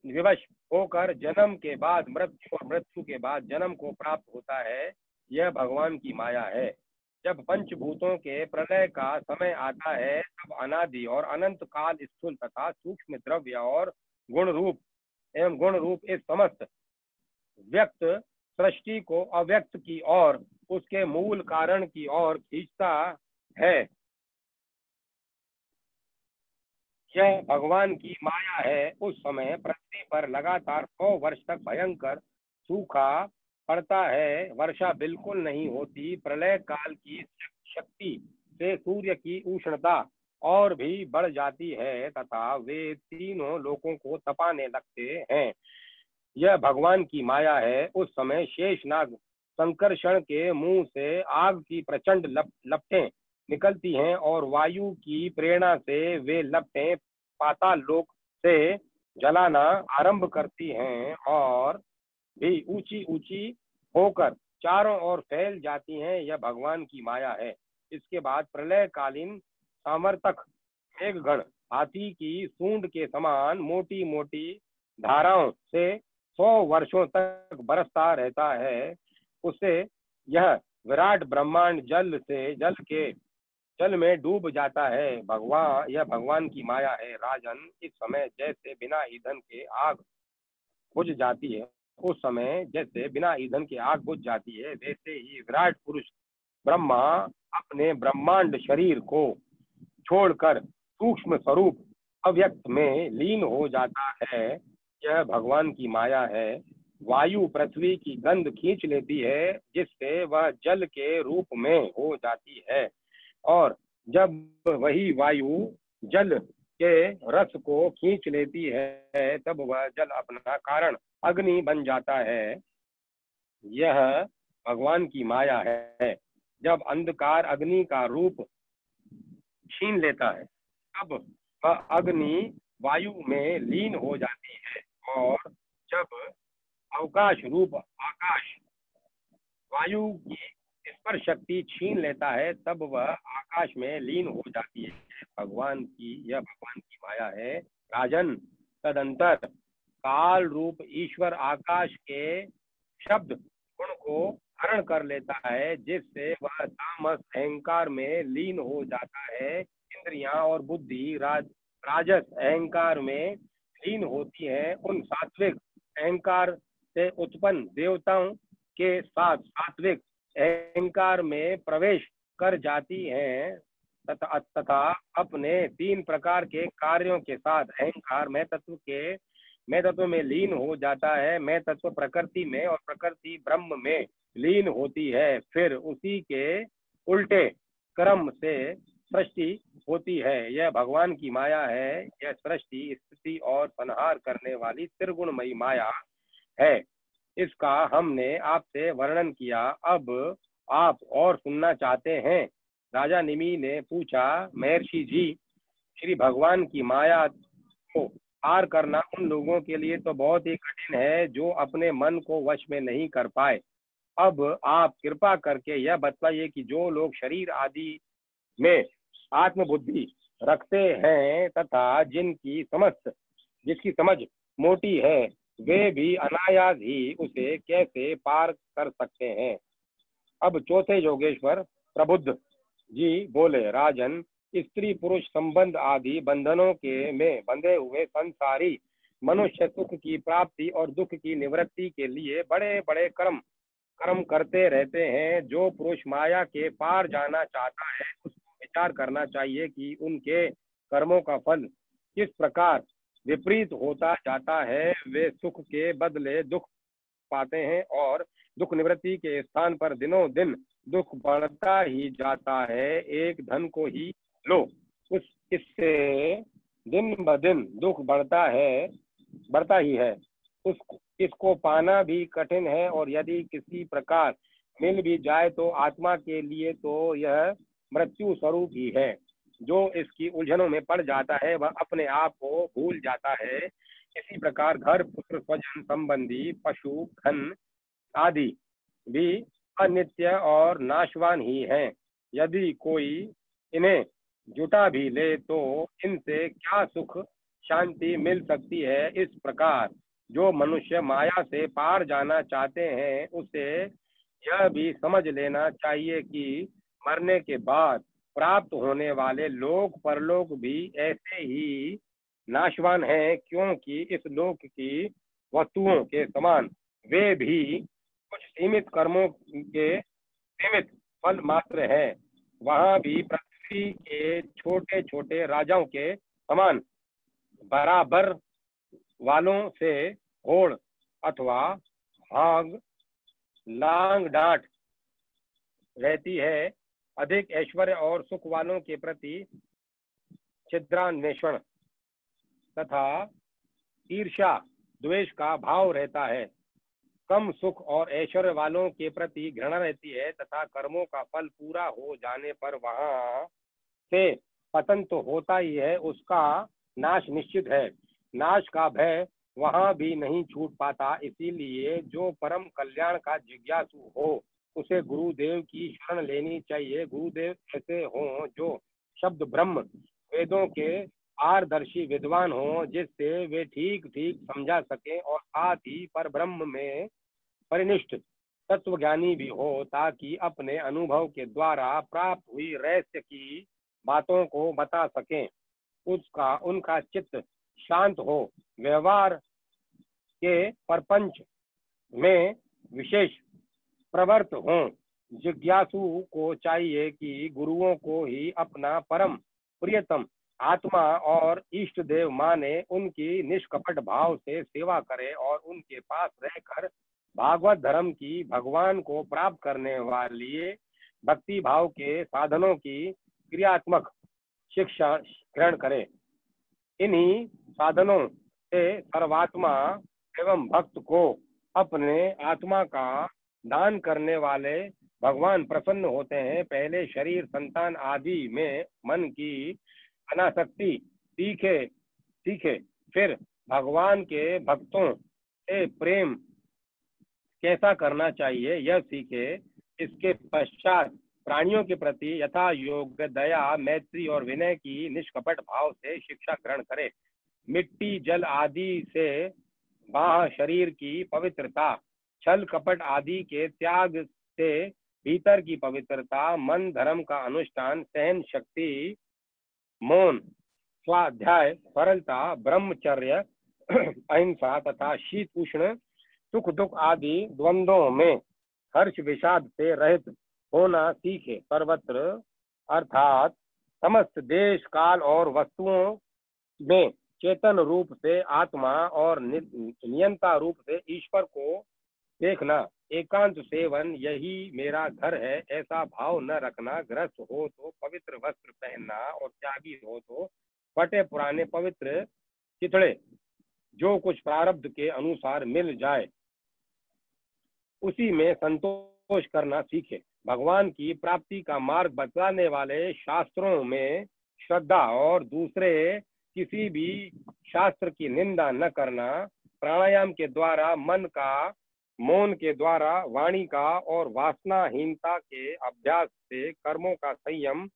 विवश होकर जन्म के बाद मृत्यु और मृत्यु के बाद जन्म को प्राप्त होता है। यह भगवान की माया है। जब पंचभूतों के प्रलय का समय आता है, तब अनादि और अनंत काल स्थूल तथा सूक्ष्म द्रव्य और गुण रूप इस समस्त व्यक्त सृष्टि को अव्यक्त की ओर उसके मूल कारण की ओर खींचता है। यह भगवान की माया है। उस समय पृथ्वी पर लगातार 100 वर्ष तक भयंकर सूखा पड़ता है, वर्षा बिल्कुल नहीं होती। प्रलय काल की शक्ति से सूर्य की उष्णता और भी बढ़ जाती है तथा वे तीनों लोगों को तपाने लगते हैं। यह भगवान की माया है। उस समय शेषनाग संकर्षण के मुंह से आग की प्रचंड लपटें निकलती हैं और वायु की प्रेरणा से वे लपटें पाताल लोक से जलाना आरंभ करती हैं और भी ऊंची ऊंची होकर चारों ओर फैल जाती हैं। यह भगवान की माया है। इसके बाद प्रलय कालीन सामर्थक मेघगण हाथी की सूंड के समान मोटी मोटी धाराओं से 100 वर्षों तक बरसता रहता है। उससे यह विराट ब्रह्मांड जल में डूब जाता है। यह भगवान की माया है। राजन, इस समय जैसे बिना ईंधन के आग बुझ जाती है, उस समय जैसे बिना ईंधन के आग बुझ जाती है, वैसे ही विराट पुरुष ब्रह्मा अपने ब्रह्मांड शरीर को छोड़कर सूक्ष्म स्वरूप अव्यक्त में लीन हो जाता है। यह भगवान की माया है। वायु पृथ्वी की गंध खींच लेती है, जिससे वह जल के रूप में हो जाती है और जब वही वायु जल के रस को खींच लेती है, तब वह जल अपना कारण अग्नि बन जाता है। यह भगवान की माया है। जब अंधकार अग्नि का रूप छीन लेता है, तब वह अग्नि वायु में लीन हो जाती है और जब अवकाश रूप आकाश वायु की स्पर्श शक्ति छीन लेता है, तब वह आकाश में लीन हो जाती है। यह भगवान की माया है। राजन, तदंतर काल रूप ईश्वर आकाश के शब्द गुण को हरण कर लेता है, जिससे वह तामस अहंकार में लीन हो जाता है। इंद्रियां और बुद्धि राजस अहंकार में लीन होती है। उन सात्विक अहंकार से उत्पन्न देवताओं के साथ सात्विक अहंकार में प्रवेश कर जाती हैं तथा अपने 3 प्रकार के कार्यों के साथ अहंकार मैं तत्व में लीन हो जाता है। मैं तत्व प्रकृति में और प्रकृति ब्रह्म में लीन होती है। फिर उसी के उल्टे क्रम से सृष्टि होती है। यह भगवान की माया है। यह सृष्टि, स्थिति और संहार करने वाली त्रिगुणमयी माया है। इसका हमने आपसे वर्णन किया। अब आप और सुनना चाहते हैं? राजा निमि ने पूछा। महर्षि जी, श्री भगवान की माया को पार करना उन लोगों के लिए तो बहुत ही कठिन है जो अपने मन को वश में नहीं कर पाए। अब आप कृपा करके यह बतलाइए कि जो लोग शरीर आदि में आत्मबुद्धि रखते हैं तथा जिसकी समझ मोटी है, वे भी अनायास ही उसे कैसे पार कर सकते हैं। अब चौथे योगेश्वर प्रबुद्ध जी बोले। राजन, स्त्री पुरुष संबंध आदि बंधनों के में बंधे हुए संसारी मनुष्य सुख की प्राप्ति और दुख की निवृत्ति के लिए बड़े बड़े कर्म करते रहते हैं। जो पुरुष माया के पार जाना चाहता है, उसको विचार करना चाहिए कि उनके कर्मों का फल किस प्रकार विपरीत होता जाता है। वे सुख के बदले दुख पाते हैं और दुख निवृत्ति के स्थान पर दिनों दिन दुख बढ़ता ही जाता है। एक धन को ही लो, इससे दिन ब दिन दुख बढ़ता ही है। इसको पाना भी कठिन है और यदि किसी प्रकार मिल भी जाए तो आत्मा के लिए तो यह मृत्यु स्वरूप ही है। जो इसकी उलझनों में पड़ जाता है वह अपने आप को भूल जाता है। इसी प्रकार घर, पुत्र, स्वजन, संबंधी, पशु, धन आदि भी अनित्य और नाशवान ही हैं। यदि कोई इन्हें जुटा भी ले तो इनसे क्या सुख शांति मिल सकती है। इस प्रकार जो मनुष्य माया से पार जाना चाहते हैं, उसे यह भी समझ लेना चाहिए कि मरने के बाद प्राप्त होने वाले लोक परलोक भी ऐसे ही नाशवान हैं, क्योंकि इस लोक की वस्तुओं के समान वे भी कुछ सीमित कर्मों के सीमित फल मात्र है। वहां भी पृथ्वी के छोटे छोटे राजाओं के समान बराबर वालों से होड़ अथवा भाग लांग डांट रहती है। अधिक ऐश्वर्य और सुख वालों के प्रति छिद्रान्वेषण तथा ईर्ष्या द्वेष का भाव रहता है। कम सुख और ऐश्वर्य वालों के प्रति घृणा रहती है तथा कर्मों का फल पूरा हो जाने पर वहां से पतन तो होता ही है, उसका नाश निश्चित है। नाश का भय वहां भी नहीं छूट पाता। इसीलिए जो परम कल्याण का जिज्ञासु हो उसे गुरुदेव की शरण लेनी चाहिए। गुरुदेव ऐसे हों जो शब्द ब्रह्म वेदों के पारदर्शी विद्वान हों, जिससे वे ठीक ठीक समझा सकें और साथ ही पर ब्रह्म में परिनिष्ठ तत्वज्ञानी भी हो, ताकि अपने अनुभव के द्वारा प्राप्त हुई रहस्य की बातों को बता सकें। उसका उनका चित्त शांत हो, व्यवहार के परपंच में विशेष प्रवृत्त हों। जिज्ञासु को चाहिए कि गुरुओं को ही अपना परम प्रियतम आत्मा और इष्ट देव माने, उनकी निष्कपट भाव से सेवा करे और उनके पास रहकर भागवत धर्म की भगवान को प्राप्त करने वाली भक्ति भाव के साधनों की क्रियात्मक शिक्षा ग्रहण करे। इन्हीं साधनों से सर्वात्मा एवं भक्त को अपने आत्मा का दान करने वाले भगवान प्रसन्न होते हैं। पहले शरीर संतान आदि में मन की अनासक्ति सीखे, फिर भगवान के भक्तों से प्रेम कैसा करना चाहिए यह सीखे। इसके पश्चात प्राणियों के प्रति यथा योग्य दया, मैत्री और विनय की निष्कपट भाव से शिक्षा ग्रहण करे। मिट्टी जल आदि से बाह्य शरीर की पवित्रता, छल कपट आदि के त्याग से भीतर की पवित्रता, मन धर्म का अनुष्ठान, सहन शक्ति, मौन, स्वाध्याय, सरलता, ब्रह्मचर्य, अहिंसा तथा शीत उष्ण, सुख दुख आदि द्वंद्वों में हर्ष विषाद से रहित होना सीखे। सर्वत्र अर्थात समस्त देश काल और वस्तुओं में चेतन रूप से आत्मा और नियंता रूप से ईश्वर को देखना। एकांत सेवन यही मेरा घर है ऐसा भाव न रखना। ग्रस्त हो तो पवित्र वस्त्र पहनना और त्यागी हो तो फटे पुराने पवित्र चिथड़े, जो कुछ प्रारब्ध के अनुसार मिल जाए उसी में संतोष करना सीखे। भगवान की प्राप्ति का मार्ग बतलाने वाले शास्त्रों में श्रद्धा और दूसरे किसी भी शास्त्र की निंदा न करना। प्राणायाम के द्वारा मन का, मौन के द्वारा वाणी का और वासनाहीनता के अभ्यास से कर्मों का संयम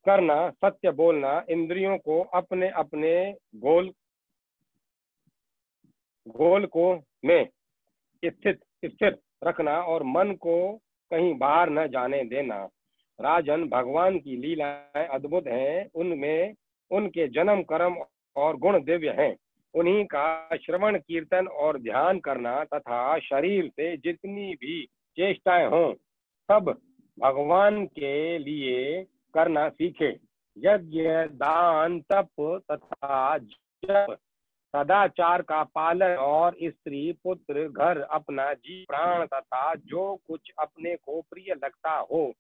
करना। सत्य बोलना, इंद्रियों को अपने अपने गोलकों में स्थिर रखना और मन को कहीं बाहर न जाने देना। राजन, भगवान की लीलाएं अद्भुत हैं, उनमें उनके जन्म कर्म और गुण दिव्य हैं। उन्हीं का श्रवण कीर्तन और ध्यान करना तथा शरीर से जितनी भी चेष्टाएं हों सब भगवान के लिए करना सीखे। यज्ञ, दान, तप तथा जप, सदाचार का पालन और स्त्री, पुत्र, घर, अपना जी प्राण तथा जो कुछ अपने को प्रिय लगता हो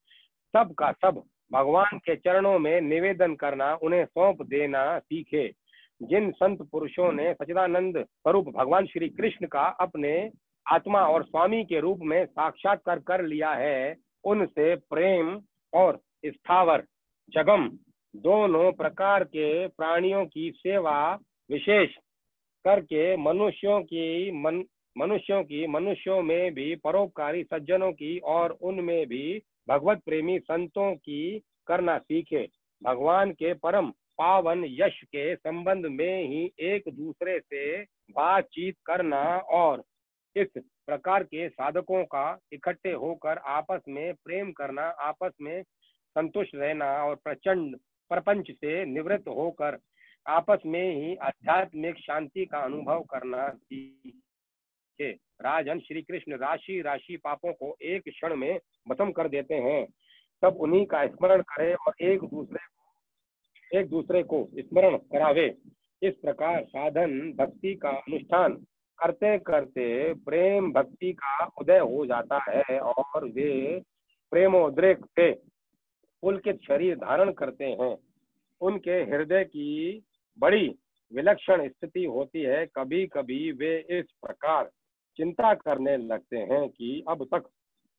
सब का सब भगवान के चरणों में निवेदन करना, उन्हें सौंप देना सीखे। जिन संत पुरुषों ने सच्चिदानंद स्वरूप भगवान श्री कृष्ण का अपने आत्मा और स्वामी के रूप में साक्षात्कार कर लिया है, उनसे प्रेम और स्थावर जगम दोनों प्रकार के प्राणियों की सेवा विशेष करके मनुष्यों में भी परोपकारी सज्जनों की और उनमें भी भगवत प्रेमी संतों की करना सीखे। भगवान के परम पावन यश के संबंध में ही एक दूसरे से बातचीत करना और इस प्रकार के साधकों का इकट्ठे होकर आपस में प्रेम करना, आपस में संतुष्ट रहना और प्रचंड प्रपंच से निवृत्त होकर आपस में ही आध्यात्मिक शांति का अनुभव करना सीखे। राजन, श्री कृष्ण राशि राशि पापों को एक क्षण में भस्म कर देते हैं। सब उन्हीं का स्मरण करें और एक दूसरे को स्मरण करावे। इस प्रकार साधन भक्ति का अनुष्ठान करते करते प्रेम भक्ति का उदय हो जाता है और वे प्रेमोद्रेक से पुलकित शरीर धारण करते हैं। उनके हृदय की बड़ी विलक्षण स्थिति होती है। कभी कभी वे इस प्रकार चिंता करने लगते हैं कि अब तक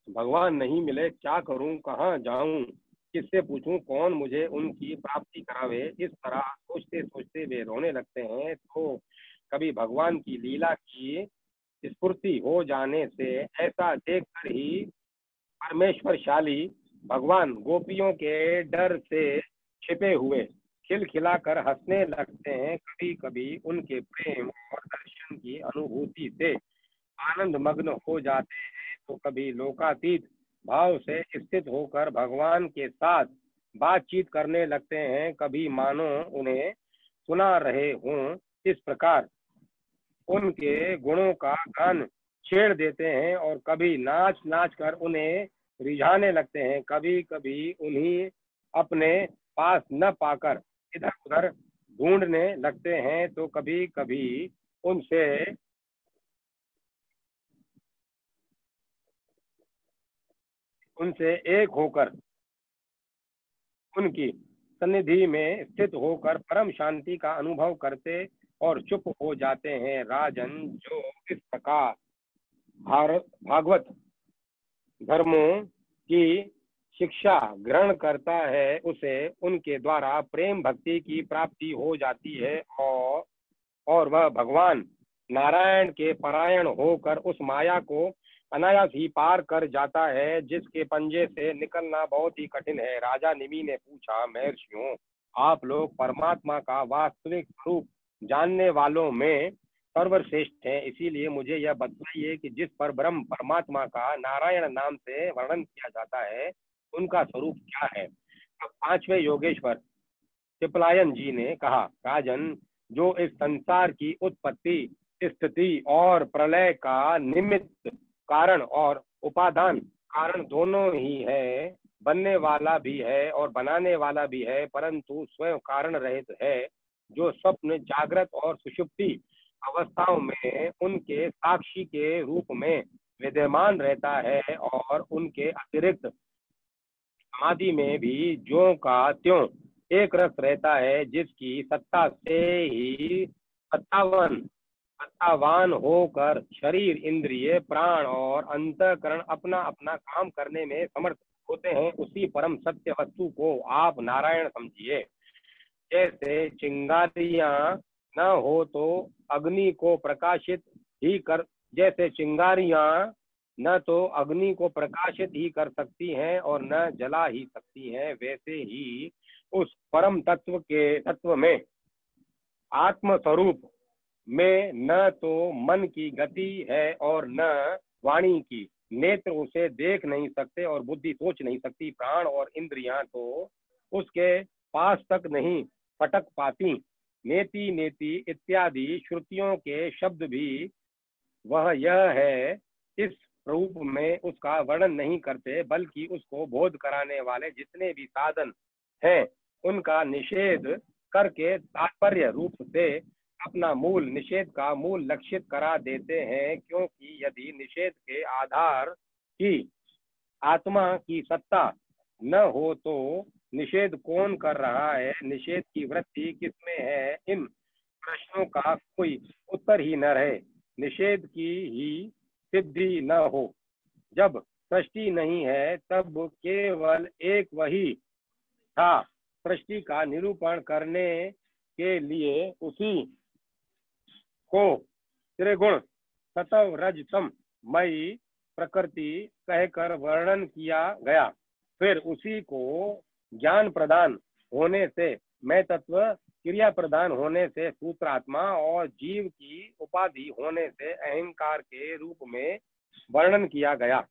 भगवान नहीं मिले, क्या करूं, कहाँ जाऊं, किससे पूछूं, कौन मुझे उनकी प्राप्ति करावे। इस तरह सोचते सोचते वे रोने लगते हैं। तो कभी भगवान की लीला की स्फूर्ति हो जाने से ऐसा देखकर ही परमेश्वरशाली भगवान गोपियों के डर से छिपे हुए खिलखिलाकर हंसने लगते हैं। कभी कभी उनके प्रेम और दर्शन की अनुभूति से आनंद मग्न हो जाते हैं, तो कभी लोकातीत भाव से स्थित होकर भगवान के साथ बातचीत करने लगते हैं। कभी मानो उन्हें सुना रहे हों। इस प्रकार उनके गुणों का गान छेड़ देते हैं और कभी नाच नाच कर उन्हें रिझाने लगते हैं। कभी कभी उन्हें अपने पास न पाकर इधर उधर ढूंढने लगते हैं, तो कभी कभी उनसे उनसे एक होकर उनकी सन्निधि में स्थित होकर परम शांति का अनुभव करते और चुप हो जाते हैं। राजन, जो इस प्रकार भागवत धर्मों की शिक्षा ग्रहण करता है, उसे उनके द्वारा प्रेम भक्ति की प्राप्ति हो जाती है और वह भगवान नारायण के परायण होकर उस माया को अनायास ही पार कर जाता है, जिसके पंजे से निकलना बहुत ही कठिन है। राजा निमि ने पूछा, महर्षियों, आप लोग परमात्मा का वास्तविक स्वरूप जानने वालों में सर्वश्रेष्ठ हैं, इसीलिए मुझे यह बताइए कि जिस पर ब्रह्म परमात्मा का नारायण नाम से वर्णन किया जाता है, उनका स्वरूप क्या है। अब पांचवें योगेश्वर पिपलायन जी ने कहा, राजन, जो इस संसार की उत्पत्ति, स्थिति और प्रलय का निमित्त कारण और उपादान कारण दोनों ही है, बनने वाला भी है और बनाने वाला भी है, परंतु स्वयं कारण रहित है, जो स्वप्न, जागृत और सुषुप्ति अवस्थाओं में उनके साक्षी के रूप में विद्यमान रहता है और उनके अतिरिक्त समाधि में भी ज्यों का त्यों एक रस रहता है, जिसकी सत्ता से ही सत्तावान होकर शरीर, इंद्रिय, प्राण और अंतःकरण अपना अपना काम करने में समर्थ होते हैं। उसी परम सत्य वस्तु को आप नारायण समझिए। जैसे चिंगारियां न हो तो अग्नि को प्रकाशित ही कर जैसे चिंगारियां न तो अग्नि को प्रकाशित ही कर सकती हैं और न जला ही सकती हैं, वैसे ही उस परम तत्व में आत्म स्वरूप में न तो मन की गति है और न वाणी की। नेत्र उसे देख नहीं सकते और बुद्धि सोच नहीं सकती। प्राण और इंद्रियां तो उसके पास तक नहीं फटक पाती। नेति नेति इत्यादि श्रुतियों के शब्द भी वह यह है इस रूप में उसका वर्णन नहीं करते, बल्कि उसको बोध कराने वाले जितने भी साधन हैं उनका निषेध करके तात्पर्य रूप से अपना मूल निषेध का मूल लक्षित करा देते हैं। क्योंकि यदि निषेध के आधार की आत्मा की सत्ता न हो तो निषेध कौन कर रहा है, निषेध की वृत्ति किसमें है, इन प्रश्नों का कोई उत्तर ही न रहे। निषेध की ही सिद्धि न हो, जब सृष्टि नहीं है, तब केवल एक वही था। सृष्टि का निरूपण करने के लिए उसी को त्रिगुण सतव रज तम मई प्रकृति कहकर वर्णन किया गया। फिर उसी को ज्ञान प्रदान होने से मैं तत्व, क्रिया प्रदान होने से सूत्रात्मा और जीव की उपाधि होने से अहंकार के रूप में वर्णन किया गया।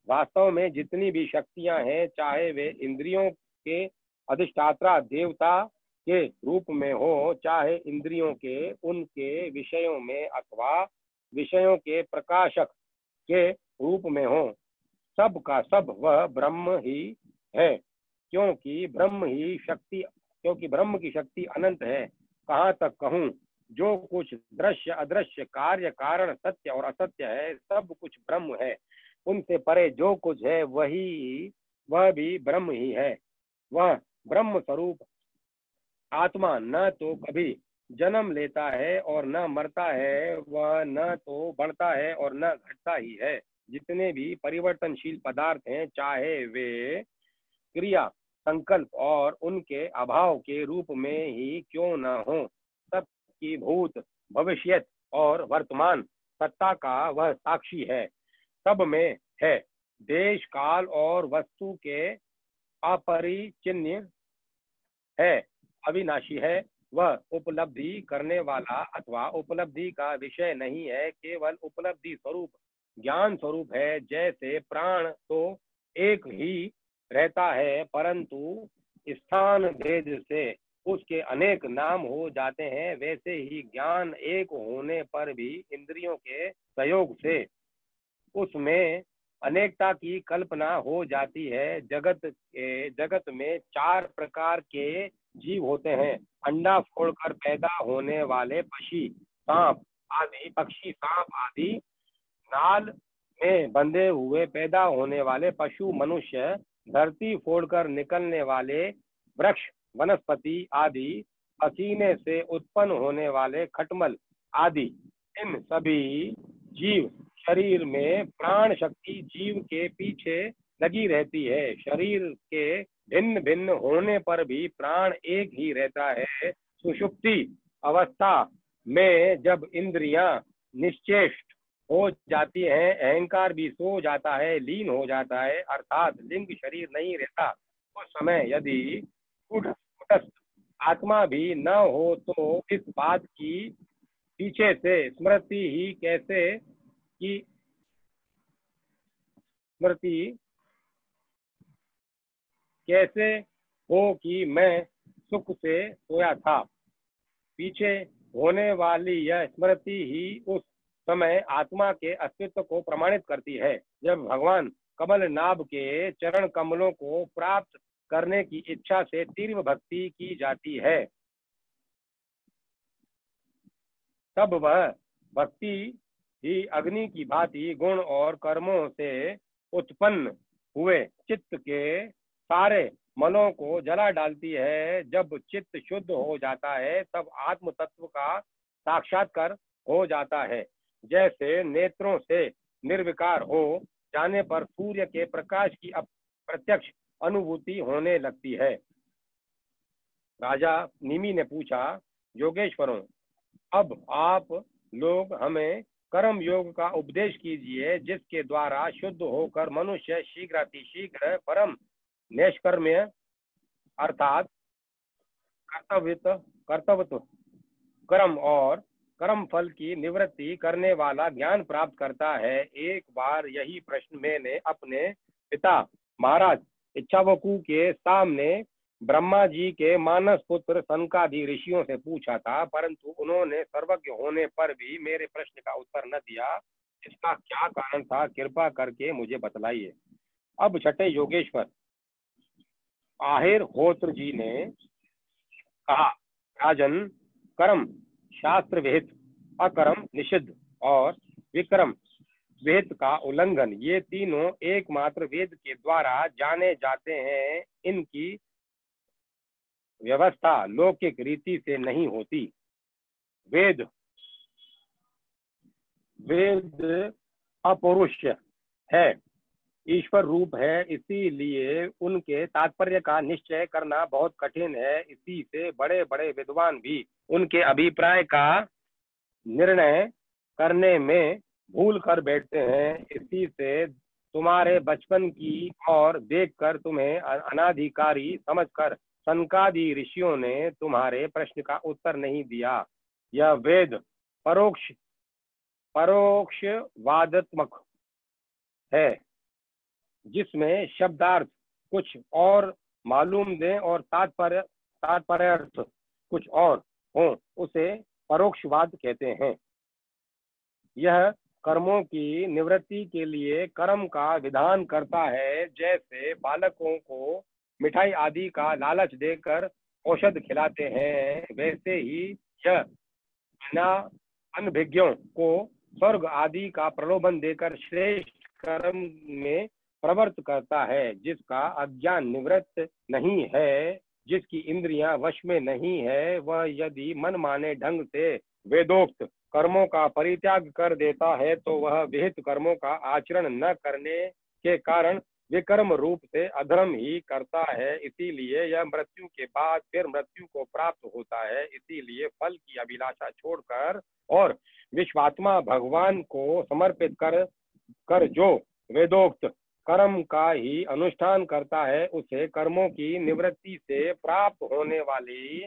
वास्तव में जितनी भी शक्तियां हैं, चाहे वे इंद्रियों के अधिष्ठात्रा देवता के रूप में हो, चाहे इंद्रियों के उनके विषयों में अथवा विषयों के प्रकाशक के रूप में हो, सब का सब वह ब्रह्म ही है। क्योंकि ब्रह्म की शक्ति अनंत है। कहाँ तक कहूँ, जो कुछ दृश्य अदृश्य, कार्य कारण, सत्य और असत्य है, सब कुछ ब्रह्म है। उनसे परे जो कुछ है वह भी ब्रह्म ही है। वह ब्रह्म स्वरूप आत्मा न तो कभी जन्म लेता है और न मरता है, वह न तो बढ़ता है और न घटता ही है। जितने भी परिवर्तनशील पदार्थ हैं, चाहे वे क्रिया, संकल्प और उनके अभाव के रूप में ही क्यों न हो, सबकी भूत, भविष्यत और वर्तमान सत्ता का वह साक्षी है। सब में है, देश, काल और वस्तु के अपरिचिन्य है, अविनाशी है। वह उपलब्धि करने वाला अथवा उपलब्धि का विषय नहीं है, केवल उपलब्धि स्वरूप, ज्ञान स्वरूप है। जैसे प्राण तो एक ही रहता है, परंतु स्थान भेद से उसके अनेक नाम हो जाते हैं, वैसे ही ज्ञान एक होने पर भी इंद्रियों के सहयोग से उसमें अनेकता की कल्पना हो जाती है। जगत में चार प्रकार के जीव होते हैं: अंडा फोड़कर पैदा होने वाले पक्षी सांप आदि, नाल में बंधे हुए पैदा होने वाले पशु मनुष्य, धरती फोड़कर निकलने वाले वृक्ष वनस्पति आदि, पसीने से उत्पन्न होने वाले खटमल आदि। इन सभी जीव शरीर में प्राण शक्ति जीव के पीछे लगी रहती है। शरीर के भिन्न भिन्न होने पर भी प्राण एक ही रहता है। सुषुप्ति अवस्था में जब इंद्रियां निश्चेष्ट हो जाती है, अहंकार भी सो जाता है, लीन हो जाता है, अर्थात लिंग शरीर नहीं रहता, उस समय यदि कुटस्थ आत्मा भी न हो तो इस बात की पीछे से स्मृति कैसे हो कि मैं सुख से सोया था। पीछे होने वाली यह स्मृति ही उस समय आत्मा के अस्तित्व को प्रमाणित करती है। जब भगवान कमल नाभ के चरण कमलों को प्राप्त करने की इच्छा से तीव्र भक्ति की जाती है, तब वह भक्ति ही अग्नि की भांति गुण और कर्मों से उत्पन्न हुए चित्त के सारे मलों को जला डालती है। जब चित्त शुद्ध हो जाता है, तब आत्म तत्व का साक्षात्कार हो जाता है। जैसे नेत्रों से निर्विकार हो जाने पर सूर्य के प्रकाश की प्रत्यक्ष अनुभूति होने लगती है। राजा निमि ने पूछा, योगेश्वरों, अब आप लोग हमें कर्म योग का उपदेश कीजिए, जिसके द्वारा शुद्ध होकर मनुष्य शीघ्रातिशीघ्र परम नैष्कर्म्य अर्थात कर्तव्य कर्म और कर्म फल की निवृत्ति करने वाला ज्ञान प्राप्त करता है। एक बार यही प्रश्न मैंने अपने पिता महाराज इच्छावकु के सामने ब्रह्मा जी के मानस पुत्र सनकादि ऋषियों से पूछा था, परंतु उन्होंने सर्वज्ञ होने पर भी मेरे प्रश्न का उत्तर न दिया। इसका क्या कारण था, कृपा करके मुझे बतलाइए। अब छठे योगेश्वर आहिरहोत्र जी ने कहा, राजन, कर्म शास्त्र विहित, अकर्म निषिद्ध और विक्रम वेद का उल्लंघन, ये तीनों एकमात्र वेद के द्वारा जाने जाते हैं। इनकी व्यवस्था लौकिक रीति से नहीं होती। वेद अपौरुष है, ईश्वर रूप है, इसीलिए उनके तात्पर्य का निश्चय करना बहुत कठिन है। इसी से बड़े बड़े विद्वान भी उनके अभिप्राय का निर्णय करने में भूल कर बैठते हैं। इसी से तुम्हारे बचपन की और देखकर तुम्हें अनाधिकारी समझकर सनकादि ऋषियों ने तुम्हारे प्रश्न का उत्तर नहीं दिया। यह वेद परोक्षवादात्मक है, जिसमें शब्दार्थ कुछ और मालूम दें और तात्पर्य कुछ और हो, उसे परोक्षवाद कहते हैं। यह कर्मों की निवृत्ति के लिए कर्म का विधान करता है। जैसे बालकों को मिठाई आदि का लालच देकर औषध खिलाते हैं, वैसे ही यह अनभिज्ञों को स्वर्ग आदि का प्रलोभन देकर श्रेष्ठ कर्म में प्रवृत्त करता है। जिसका अज्ञान निवृत्त नहीं है, जिसकी इंद्रियां वश में नहीं है, वह यदि मन माने ढंग से वेदोक्त कर्मों का परित्याग कर देता है तो वह विहित कर्मों का आचरण न करने के कारण विकर्म रूप से अधर्म ही करता है। इसीलिए यह मृत्यु के बाद फिर मृत्यु को प्राप्त होता है। इसीलिए फल की अभिलाषा छोड़कर और विश्वात्मा भगवान को समर्पित कर जो वेदोक्त कर्म का ही अनुष्ठान करता है, उसे कर्मों की निवृत्ति से प्राप्त होने वाली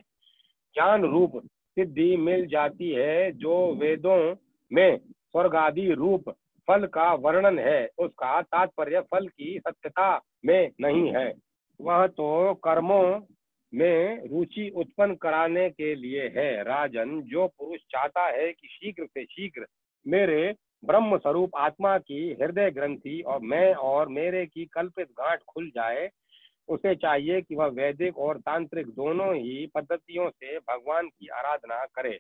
ज्ञान रूप सिद्धि मिल जाती है। जो वेदों में स्वर्ग आदि रूप फल का वर्णन है, उसका तात्पर्य फल की सत्यता में नहीं है, वह तो कर्मों में रुचि उत्पन्न कराने के लिए है। राजन, जो पुरुष चाहता है कि शीघ्र से शीघ्र मेरे ब्रह्म स्वरूप आत्मा की हृदय ग्रंथि और मैं और मेरे की कल्पित गांठ खुल जाए, उसे चाहिए कि वह वैदिक और तांत्रिक दोनों ही पद्धतियों से भगवान की आराधना करे।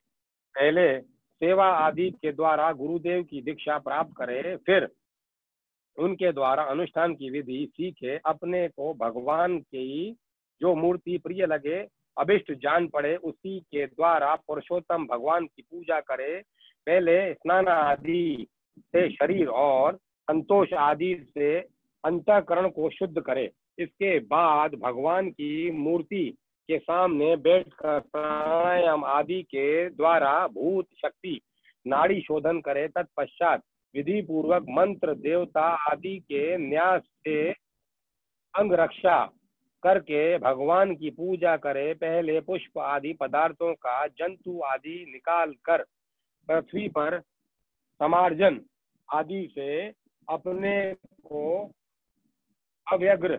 पहले सेवा आदि के द्वारा गुरुदेव की दीक्षा प्राप्त करे, फिर उनके द्वारा अनुष्ठान की विधि सीखे, अपने को भगवान की जो मूर्ति प्रिय लगे, अभिष्ट जान पड़े, उसी के द्वारा पुरुषोत्तम भगवान की पूजा करे। पहले स्नान आदि से शरीर और संतोष आदि से अंतःकरण को शुद्ध करे। इसके बाद भगवान की मूर्ति के सामने बैठकर प्राणायाम आदि के द्वारा भूत शक्ति नाड़ी शोधन करे। तत्पश्चात विधि पूर्वक मंत्र देवता आदि के न्यास से अंग रक्षा करके भगवान की पूजा करे। पहले पुष्प आदि पदार्थों का जंतु आदि निकाल कर पृथ्वी पर समार्जन आदि से अपने को अव्यग्र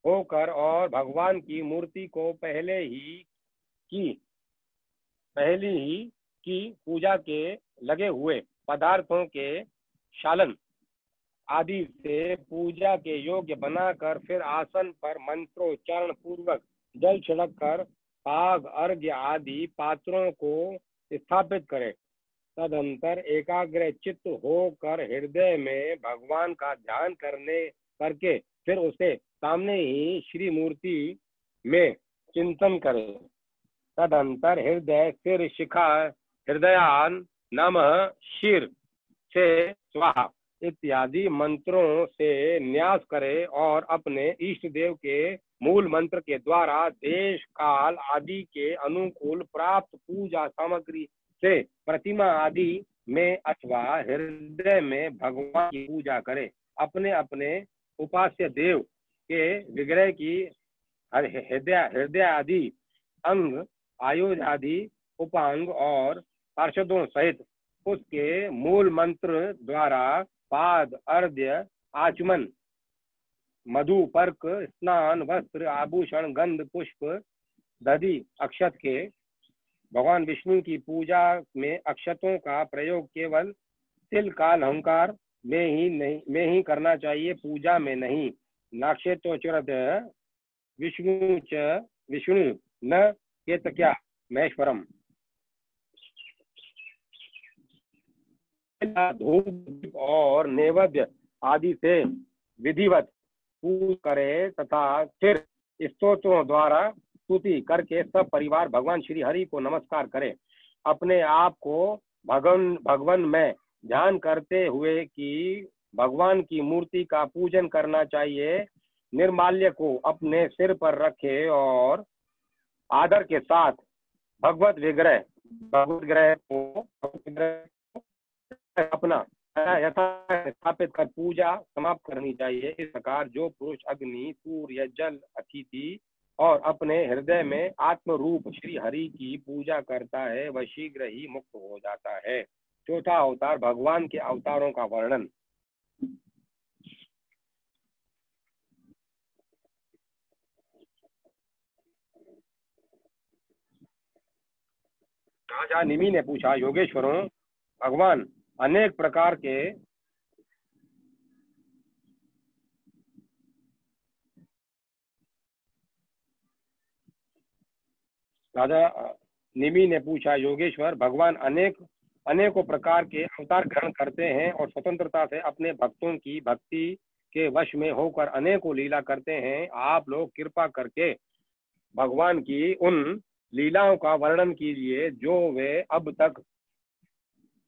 होकर और भगवान की मूर्ति को पहली ही की पूजा के लगे हुए पदार्थों के शालन आदि से पूजा के योग्य बनाकर फिर आसन पर मंत्रोच्चारण पूर्वक जल छिड़क कर पाग अर्घ्य आदि पात्रों को स्थापित करे। तदंतर एकाग्र चित्त होकर हृदय में भगवान का ध्यान करके फिर उसे सामने ही श्री मूर्ति में चिंतन करे। तदंतर हृदय सिर शिखा हृदयान नमः शीर से स्वाहा इत्यादि मंत्रों से न्यास करे और अपने इष्ट देव के मूल मंत्र के द्वारा देश काल आदि के अनुकूल प्राप्त पूजा सामग्री से प्रतिमा आदि में अथवा हृदय में भगवान की पूजा करे। अपने अपने उपास्य देव के विग्रह की हृदय आदि अंग आयुध आदि उपांग और पार्षदों सहित उसके मूल मंत्र द्वारा पाद अर्घ्य आचमन मधु पर्क स्नान वस्त्र आभूषण गंध पुष्प दधि अक्षत के भगवान विष्णु की पूजा में अक्षतों का प्रयोग केवल तिल काल अहंकार में ही करना चाहिए, पूजा में नहीं। नाक्षेत्रोच्चरत विष्णु न केतक्या महेश्वरम। धूप और नैवेद्य आदि से विधिवत पूजा करे तथा फिर स्तोत्रों द्वारा स्तुति करके सब परिवार भगवान श्री हरि को नमस्कार करे। अपने आप को भगवान में ध्यान करते हुए कि भगवान की मूर्ति का पूजन करना चाहिए। निर्माल्य को अपने सिर पर रखे और आदर के साथ भगवत विग्रह को अपना यथा स्थापित कर पूजा समाप्त करनी चाहिए। इस प्रकार जो पुरुष अग्नि सूर्य जल अतिथि और अपने हृदय में आत्म रूप श्री हरि की पूजा करता है, वह शीघ्र ही मुक्त हो जाता है। चौथा अवतार, भगवान के अवतारों का वर्णन। राजा निमि ने पूछा, योगेश्वरों, भगवान अनेक प्रकार के योगेश्वर, भगवान अनेकों प्रकार के अवतार ग्रहण करते हैं और स्वतंत्रता से अपने भक्तों की भक्ति के वश में होकर अनेकों लीला करते हैं। आप लोग कृपा करके भगवान की उन लीलाओं का वर्णन कीजिए जो वे अब तक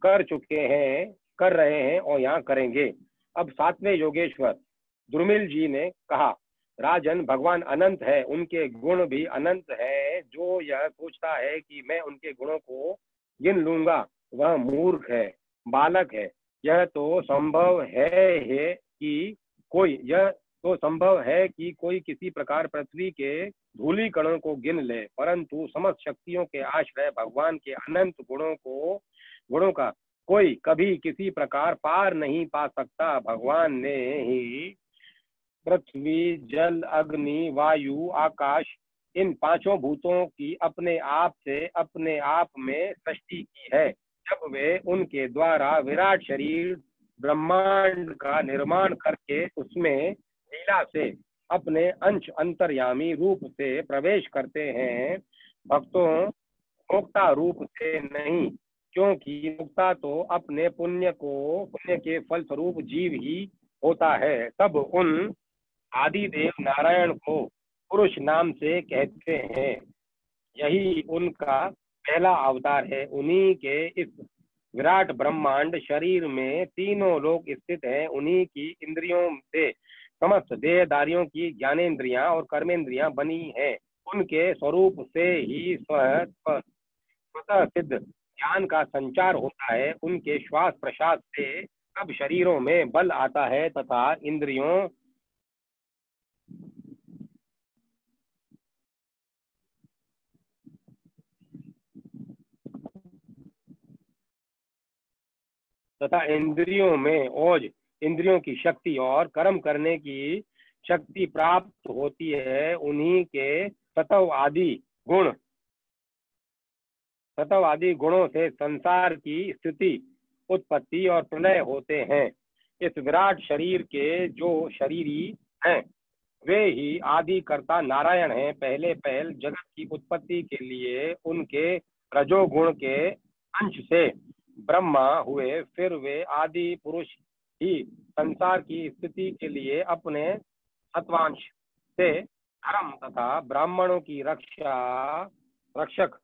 कर चुके हैं, कर रहे हैं और यहाँ करेंगे। अब सातवें योगेश्वर दुर्मिल जी ने कहा, राजन, भगवान अनंत है, उनके गुण भी अनंत है। जो यह सोचता है कि मैं उनके गुणों को गिन लूंगा वह मूर्ख है, बालक है। यह तो संभव है कि कोई किसी प्रकार पृथ्वी के धूलि कणों को गिन ले, परंतु समस्त शक्तियों के आश्रय भगवान के अनंत गुणों का कोई कभी किसी प्रकार पार नहीं पा सकता। भगवान ने ही पृथ्वी, जल, अग्नि, वायु, आकाश, इन पांचों भूतों की अपने आप में सृष्टि की है। जब वे उनके द्वारा विराट शरीर ब्रह्मांड का निर्माण करके उसमें लीला से अपने अंश अंतर्यामी रूप से प्रवेश करते हैं, भक्तों भोक्ता रूप से नहीं, क्योंकि भोक्ता तो अपने पुण्य के फल स्वरूप जीव ही होता है। तब उन आदिदेव नारायण को पुरुष नाम से कहते हैं। यही उनका पहला अवतार है। उन्हीं के इस विराट ब्रह्मांड शरीर में तीनों लोक स्थित हैं। उन्हीं की इंद्रियों से समस्त देहधारियों की ज्ञानेन्द्रियां और कर्मेंद्रियां बनी हैं। उनके स्वरूप से ही स्वतः सिद्ध ज्ञान का संचार होता है। उनके श्वास प्रश्वास से सब शरीरों में बल आता है तथा इंद्रियों में ओज, इंद्रियों की शक्ति और कर्म करने की शक्ति प्राप्त होती है। उन्हीं के सत्व आदि गुणों से संसार की स्थिति, उत्पत्ति और प्रलय होते हैं। इस विराट शरीर के जो शरीरी हैं वे ही आदि कर्ता नारायण हैं। पहले जगत की उत्पत्ति के लिए उनके रजोगुण के अंश से ब्रह्मा हुए, फिर वे आदि पुरुष ही संसार की स्थिति के लिए अपने सत्वांश से धर्म तथा ब्राह्मणों की रक्षक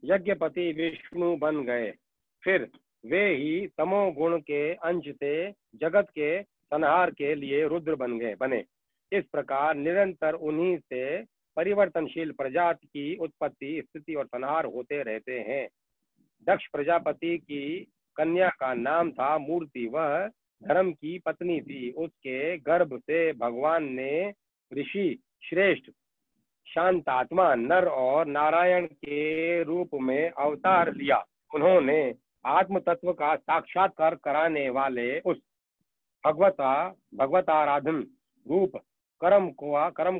यज्ञपति विष्णु बन गए। फिर वे ही तमोगुण के अंश से जगत के संहार के लिए रुद्र बने। इस प्रकार निरंतर उन्हीं से परिवर्तनशील प्रजाति की उत्पत्ति, स्थिति और संहार होते रहते हैं। दक्ष प्रजापति की कन्या का नाम था मूर्ति। वह धर्म की पत्नी थी। उसके गर्भ से भगवान ने ऋषि श्रेष्ठ शांतात्मा नर और नारायण के रूप में अवतार लिया। उन्होंने आत्म तत्व का साक्षात्कार कराने वाले उस भगवताराधन रूप कर्म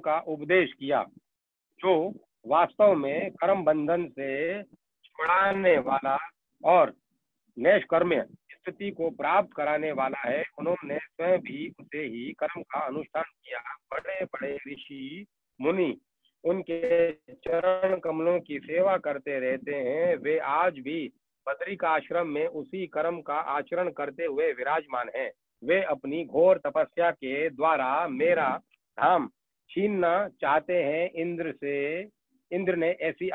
का उपदेश किया, जो वास्तव में कर्म बंधन से छुड़ाने वाला और नैष्कर्म्य स्थिति को प्राप्त कराने वाला है। उन्होंने स्वयं भी उसे ही कर्म का अनुष्ठान किया। बड़े बड़े ऋषि मुनि उनके चरण कमलों की सेवा करते रहते हैं। वे आज भी बद्रिक आश्रम में उसी कर्म का आचरण करते हुए विराजमान हैं। वे अपनी घोर तपस्या के द्वारा मेरा धाम छीनना चाहते हैं। इंद्र ने ऐसी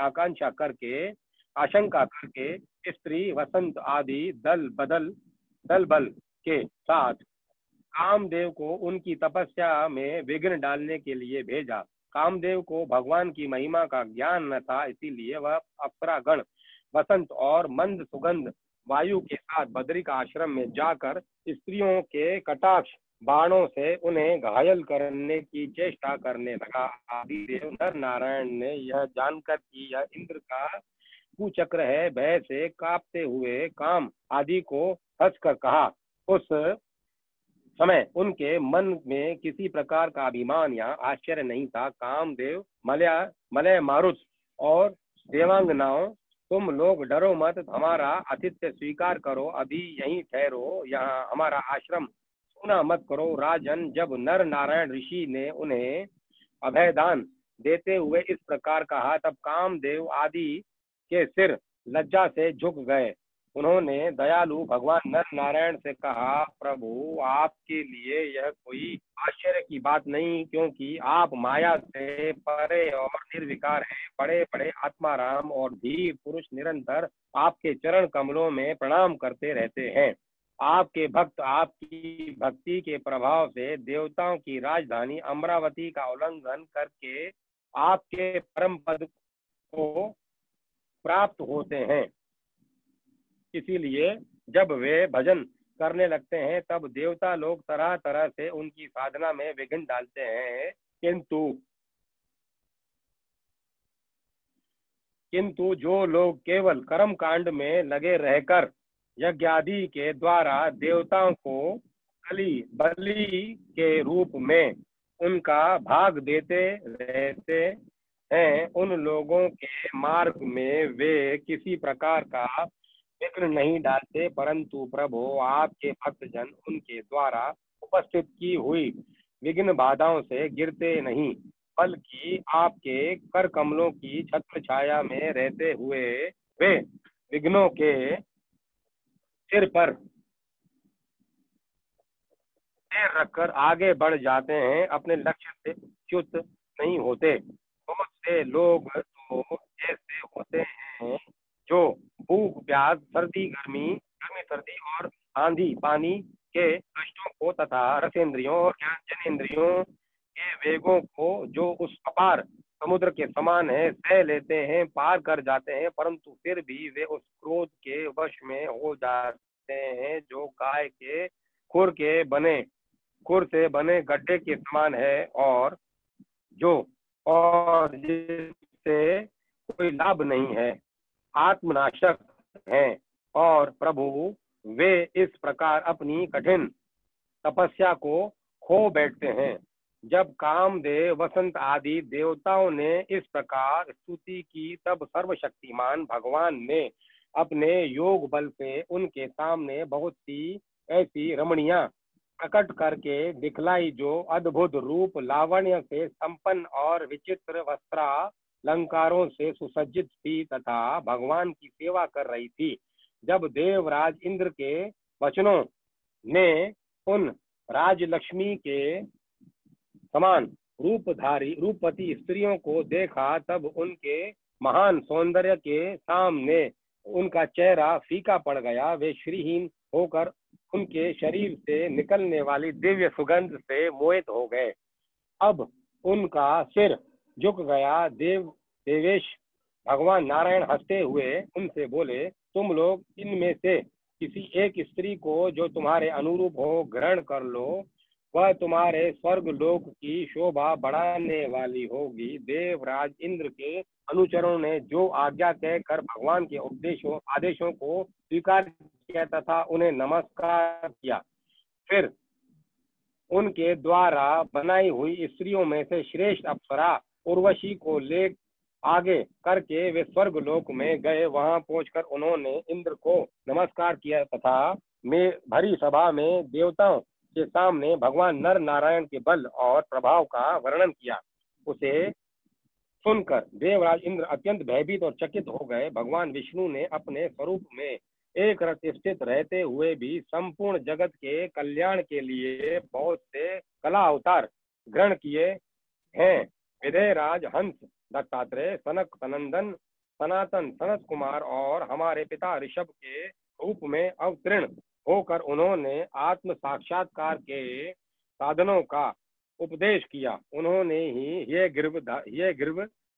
आशंका करके स्त्री वसंत आदि दल बल के साथ कामदेव को उनकी तपस्या में विघ्न डालने के लिए भेजा। कामदेव को भगवान की महिमा का ज्ञान न था, इसीलिए वह अप्सरागण वसंत और मंद सुगंध वायु के साथ बद्रिक आश्रम में जाकर स्त्रियों के कटाक्ष बाणों से उन्हें घायल करने की चेष्टा करने लगा। आदिदेव नर नारायण ने यह जानकर कि यह इंद्र का कुचक्र है, भय से कांपते हुए काम आदि को हंसकर कहा। उस समय उनके मन में किसी प्रकार का अभिमान या आश्चर्य नहीं था। कामदेव मलय मारुत और देवांगनाओं, तुम लोग डरो मत, हमारा आतिथ्य स्वीकार करो, अभी यहीं ठहरो, यहाँ हमारा आश्रम सूना मत करो। राजन, जब नर नारायण ऋषि ने उन्हें अभयदान देते हुए इस प्रकार कहा, तब कामदेव आदि के सिर लज्जा से झुक गए उन्होंने दयालु भगवान नर नारायण से कहा, प्रभु आपके लिए यह कोई आश्चर्य की बात नहीं, क्योंकि आप माया से परे और निर्विकार हैं। बड़े बड़े आत्माराम और धीर पुरुष निरंतर आपके चरण कमलों में प्रणाम करते रहते हैं। आपके भक्त आपकी भक्ति के प्रभाव से देवताओं की राजधानी अमरावती का उल्लंघन करके आपके परम पद को प्राप्त होते हैं। इसीलिए जब वे भजन करने लगते हैं तब देवता लोग तरह तरह से उनकी साधना में विघ्न डालते हैं, किंतु जो लोग केवल कर्म कांड में लगे रहकर यज्ञ आदि के द्वारा देवताओं को बलि के रूप में उनका भाग देते रहते हैं, उन लोगों के मार्ग में वे किसी प्रकार का विघ्न नहीं डालते, परंतु प्रभु आपके भक्तजन उनके द्वारा उपस्थित की हुई विघ्न बाधाओं से गिरते नहीं, बल्कि आपके कर कमलों की छत्र छाया में रहते हुए वे विघ्नों के सिर पर पैर रखकर आगे बढ़ जाते हैं, अपने लक्ष्य से च्युत नहीं होते। बहुत से लोग तो ऐसे होते हैं जो भूख प्यास सर्दी गर्मी सर्दी और आंधी पानी के कष्टों को तथा रसेंद्रियों और जनेन्द्रियों के वेगों को जो उस अपार समुद्र के समान है सह लेते हैं, पार कर जाते हैं, परंतु फिर भी वे उस क्रोध के वश में हो जाते हैं जो गाय के खुर से बने गड्ढे के समान है और जिससे कोई लाभ नहीं है, आत्मनाशक हैं। और प्रभु वे इस प्रकार अपनी कठिन तपस्या को खो बैठते हैं। जब कामदेव वसंत आदि देवताओं ने इस प्रकार स्तुति की, तब सर्वशक्तिमान भगवान ने अपने योग बल से उनके सामने बहुत सी ऐसी रमणियां प्रकट करके दिखलाई जो अद्भुत रूप लावण्य से संपन्न और विचित्र वस्त्रालंकारों से सुसज्जित थी तथा भगवान की सेवा कर रही थी। जब देवराज इंद्र के वचनों ने उन राजलक्ष्मी के समान रूपवती स्त्रियों को देखा, तब उनके महान सौंदर्य के सामने उनका चेहरा फीका पड़ गया। वे श्रीहीन होकर उनके शरीर से निकलने वाली दिव्य सुगंध से मोहित हो गए। अब उनका सिर झुक गया। देवेश भगवान नारायण हंसते हुए उनसे बोले, तुम लोग इनमें से किसी एक स्त्री को जो तुम्हारे अनुरूप हो ग्रहण कर लो, वह तुम्हारे स्वर्ग लोक की शोभा बढ़ाने वाली होगी। देवराज इंद्र के अनुचरों ने जो आज्ञा कहकर भगवान के आदेशों को स्वीकार किया तथा उन्हें नमस्कार किया, फिर उनके द्वारा बनाई हुई स्त्रियों में से श्रेष्ठ अप्सरा उर्वशी को ले आगे करके वे स्वर्ग लोक में गए। वहां पहुंचकर उन्होंने इंद्र को नमस्कार किया तथा भरी सभा में देवताओं के सामने भगवान नर नारायण के बल और प्रभाव का वर्णन किया। उसे सुनकर देवराज इंद्र अत्यंत भयभीत और चकित हो गए। भगवान विष्णु ने अपने स्वरूप में एक रथ स्थित रहते हुए भी संपूर्ण जगत के कल्याण के लिए बहुत से कला अवतार ग्रहण किए हैं। विदयराज, हंस, दत्तात्रेय, सनक सनंदन, सनातन, सनत कुमार और हमारे पिता ऋषभ के रूप में अवतीर्ण होकर उन्होंने आत्म साक्षात्कार के साधनों का उपदेश किया। उन्होंने ही ये गिर्भ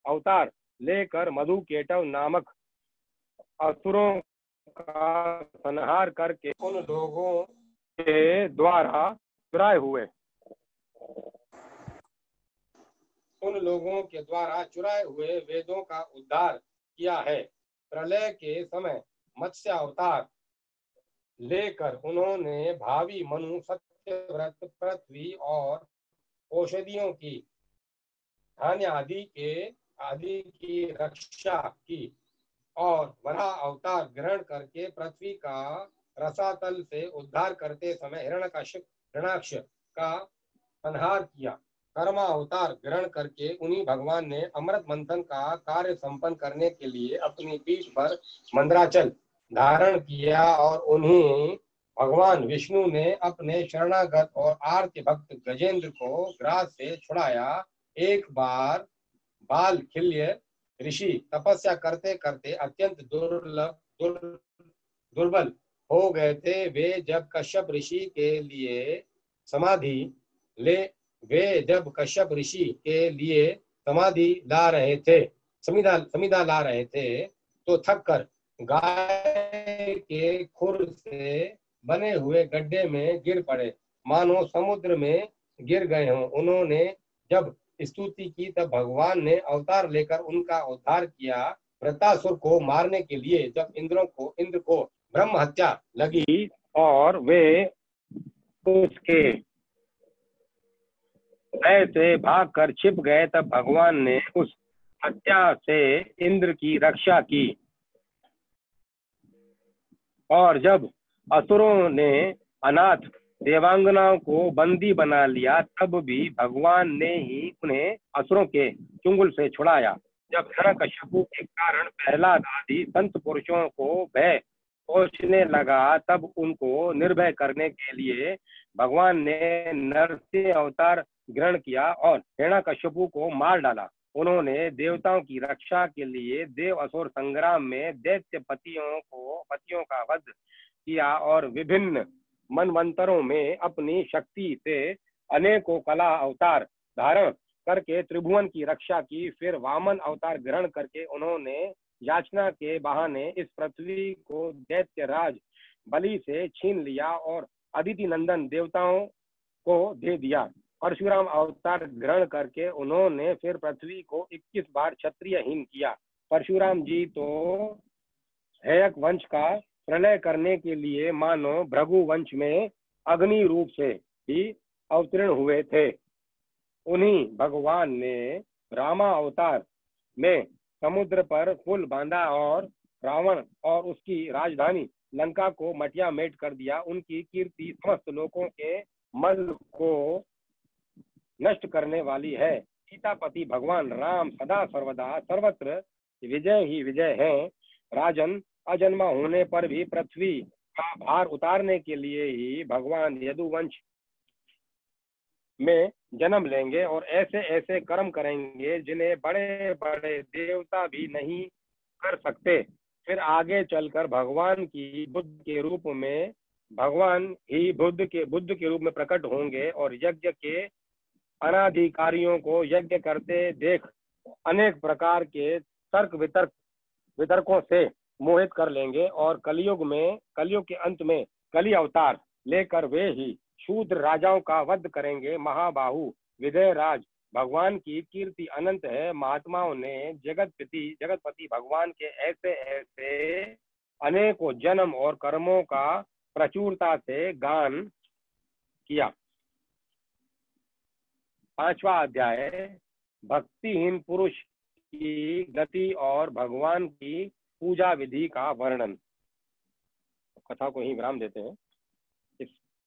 अवतार लेकर मधुकेटव नामक असुरों का संहार करके उन लोगों के द्वारा चुराए हुए वेदों का उद्धार किया है। प्रलय के समय मत्स्य अवतार लेकर उन्होंने भावी मनु, सत्यव्रत, पृथ्वी और औषधियों की धान्य आदि की रक्षा की और वराह अवतार ग्रहण करके पृथ्वी का रसातल से उद्धार करते समय हिरण्याक्ष का संहार किया। कर्मा अवतार ग्रहण करके उन्हीं भगवान ने अमृत मंथन का कार्य संपन्न करने के लिए अपनी पीठ पर मंदराचल धारण किया और उन्हें भगवान विष्णु ने अपने शरणागत और आर्त भक्त गजेंद्र को ग्रास से छुड़ाया। एक बार बालखिल्य ऋषि तपस्या करते करते अत्यंत दुर्बल हो गए थे। जब कश्यप ऋषि के लिए समाधि ले वे जब कश्यप ऋषि के लिए समाधि ला रहे थे समिधा ला रहे थे तो थक कर गाय के खुर से बने हुए गड्ढे में गिर पड़े, मानो समुद्र में गिर गए हों। उन्होंने जब स्तुति की तब भगवान ने अवतार लेकर उनका उद्धार किया। वृत्तासुर को मारने के लिए जब इंद्र को ब्रह्म हत्या लगी और वे उसके भय से भाग कर छिप गए, तब भगवान ने उस हत्या से इंद्र की रक्षा की। और जब असुरों ने अनाथ देवांगनाओं को बंदी बना लिया, तब भी भगवान ने ही उन्हें असुरों के चुंगल से छुड़ाया। जब हिरण्यकश्यपु के कारण प्रहलाद आदि संत पुरुषों को भय पहुंचने लगा, तब उनको निर्भय करने के लिए भगवान ने नरसिंह अवतार ग्रहण किया और हिरण्यकश्यपु को मार डाला। उन्होंने देवताओं की रक्षा के लिए देव असुर संग्राम में दैत्य पतियों का वध किया और विभिन्न मनवंतरों में अपनी शक्ति से अनेकों कला अवतार धारण करके त्रिभुवन की रक्षा की। फिर वामन अवतार ग्रहण करके उन्होंने याचना के बहाने इस पृथ्वी को दैत्य राज बलि से छीन लिया और अदिति नंदन देवताओं को दे दिया। परशुराम अवतार ग्रहण करके उन्होंने फिर पृथ्वी को 21 बार क्षत्रियहीन किया। परशुराम जी तो हैयक वंश का प्रलय करने के लिए मानो भृगु वंश में अग्नि रूप से ही अवतीर्ण हुए थे। उन्हीं भगवान ने रामा अवतार में समुद्र पर पुल बांधा और रावण और उसकी राजधानी लंका को मटिया मेट कर दिया। उनकी कीर्ति समस्त लोगों के मल को नष्ट करने वाली है। सीतापति भगवान राम सदा सर्वदा सर्वत्र विजय ही विजय हैं। राजन, अजन्मा होने पर भी पृथ्वी का भार उतारने के लिए ही भगवान यदुवंश में जन्म लेंगे और ऐसे ऐसे कर्म करेंगे जिन्हें बड़े बड़े देवता भी नहीं कर सकते। फिर आगे चलकर भगवान की बुद्ध के रूप में बुद्ध के रूप में प्रकट होंगे और यज्ञ के अनाधिकारियों को यज्ञ करते देख अनेक प्रकार के तर्क वितर्कों से मोहित कर लेंगे और कलयुग के अंत में कली अवतार लेकर वे ही शूद्र राजाओं का वध करेंगे। महाबाहु विजय राज भगवान की कीर्ति अनंत है। महात्माओं ने जगतपति भगवान के ऐसे ऐसे अनेकों जन्म और कर्मों का प्रचुरता से गान किया। 5वां अध्याय भक्तिहीन पुरुष की गति और भगवान की पूजा विधि का वर्णन। कथा को ही विराम देते हैं।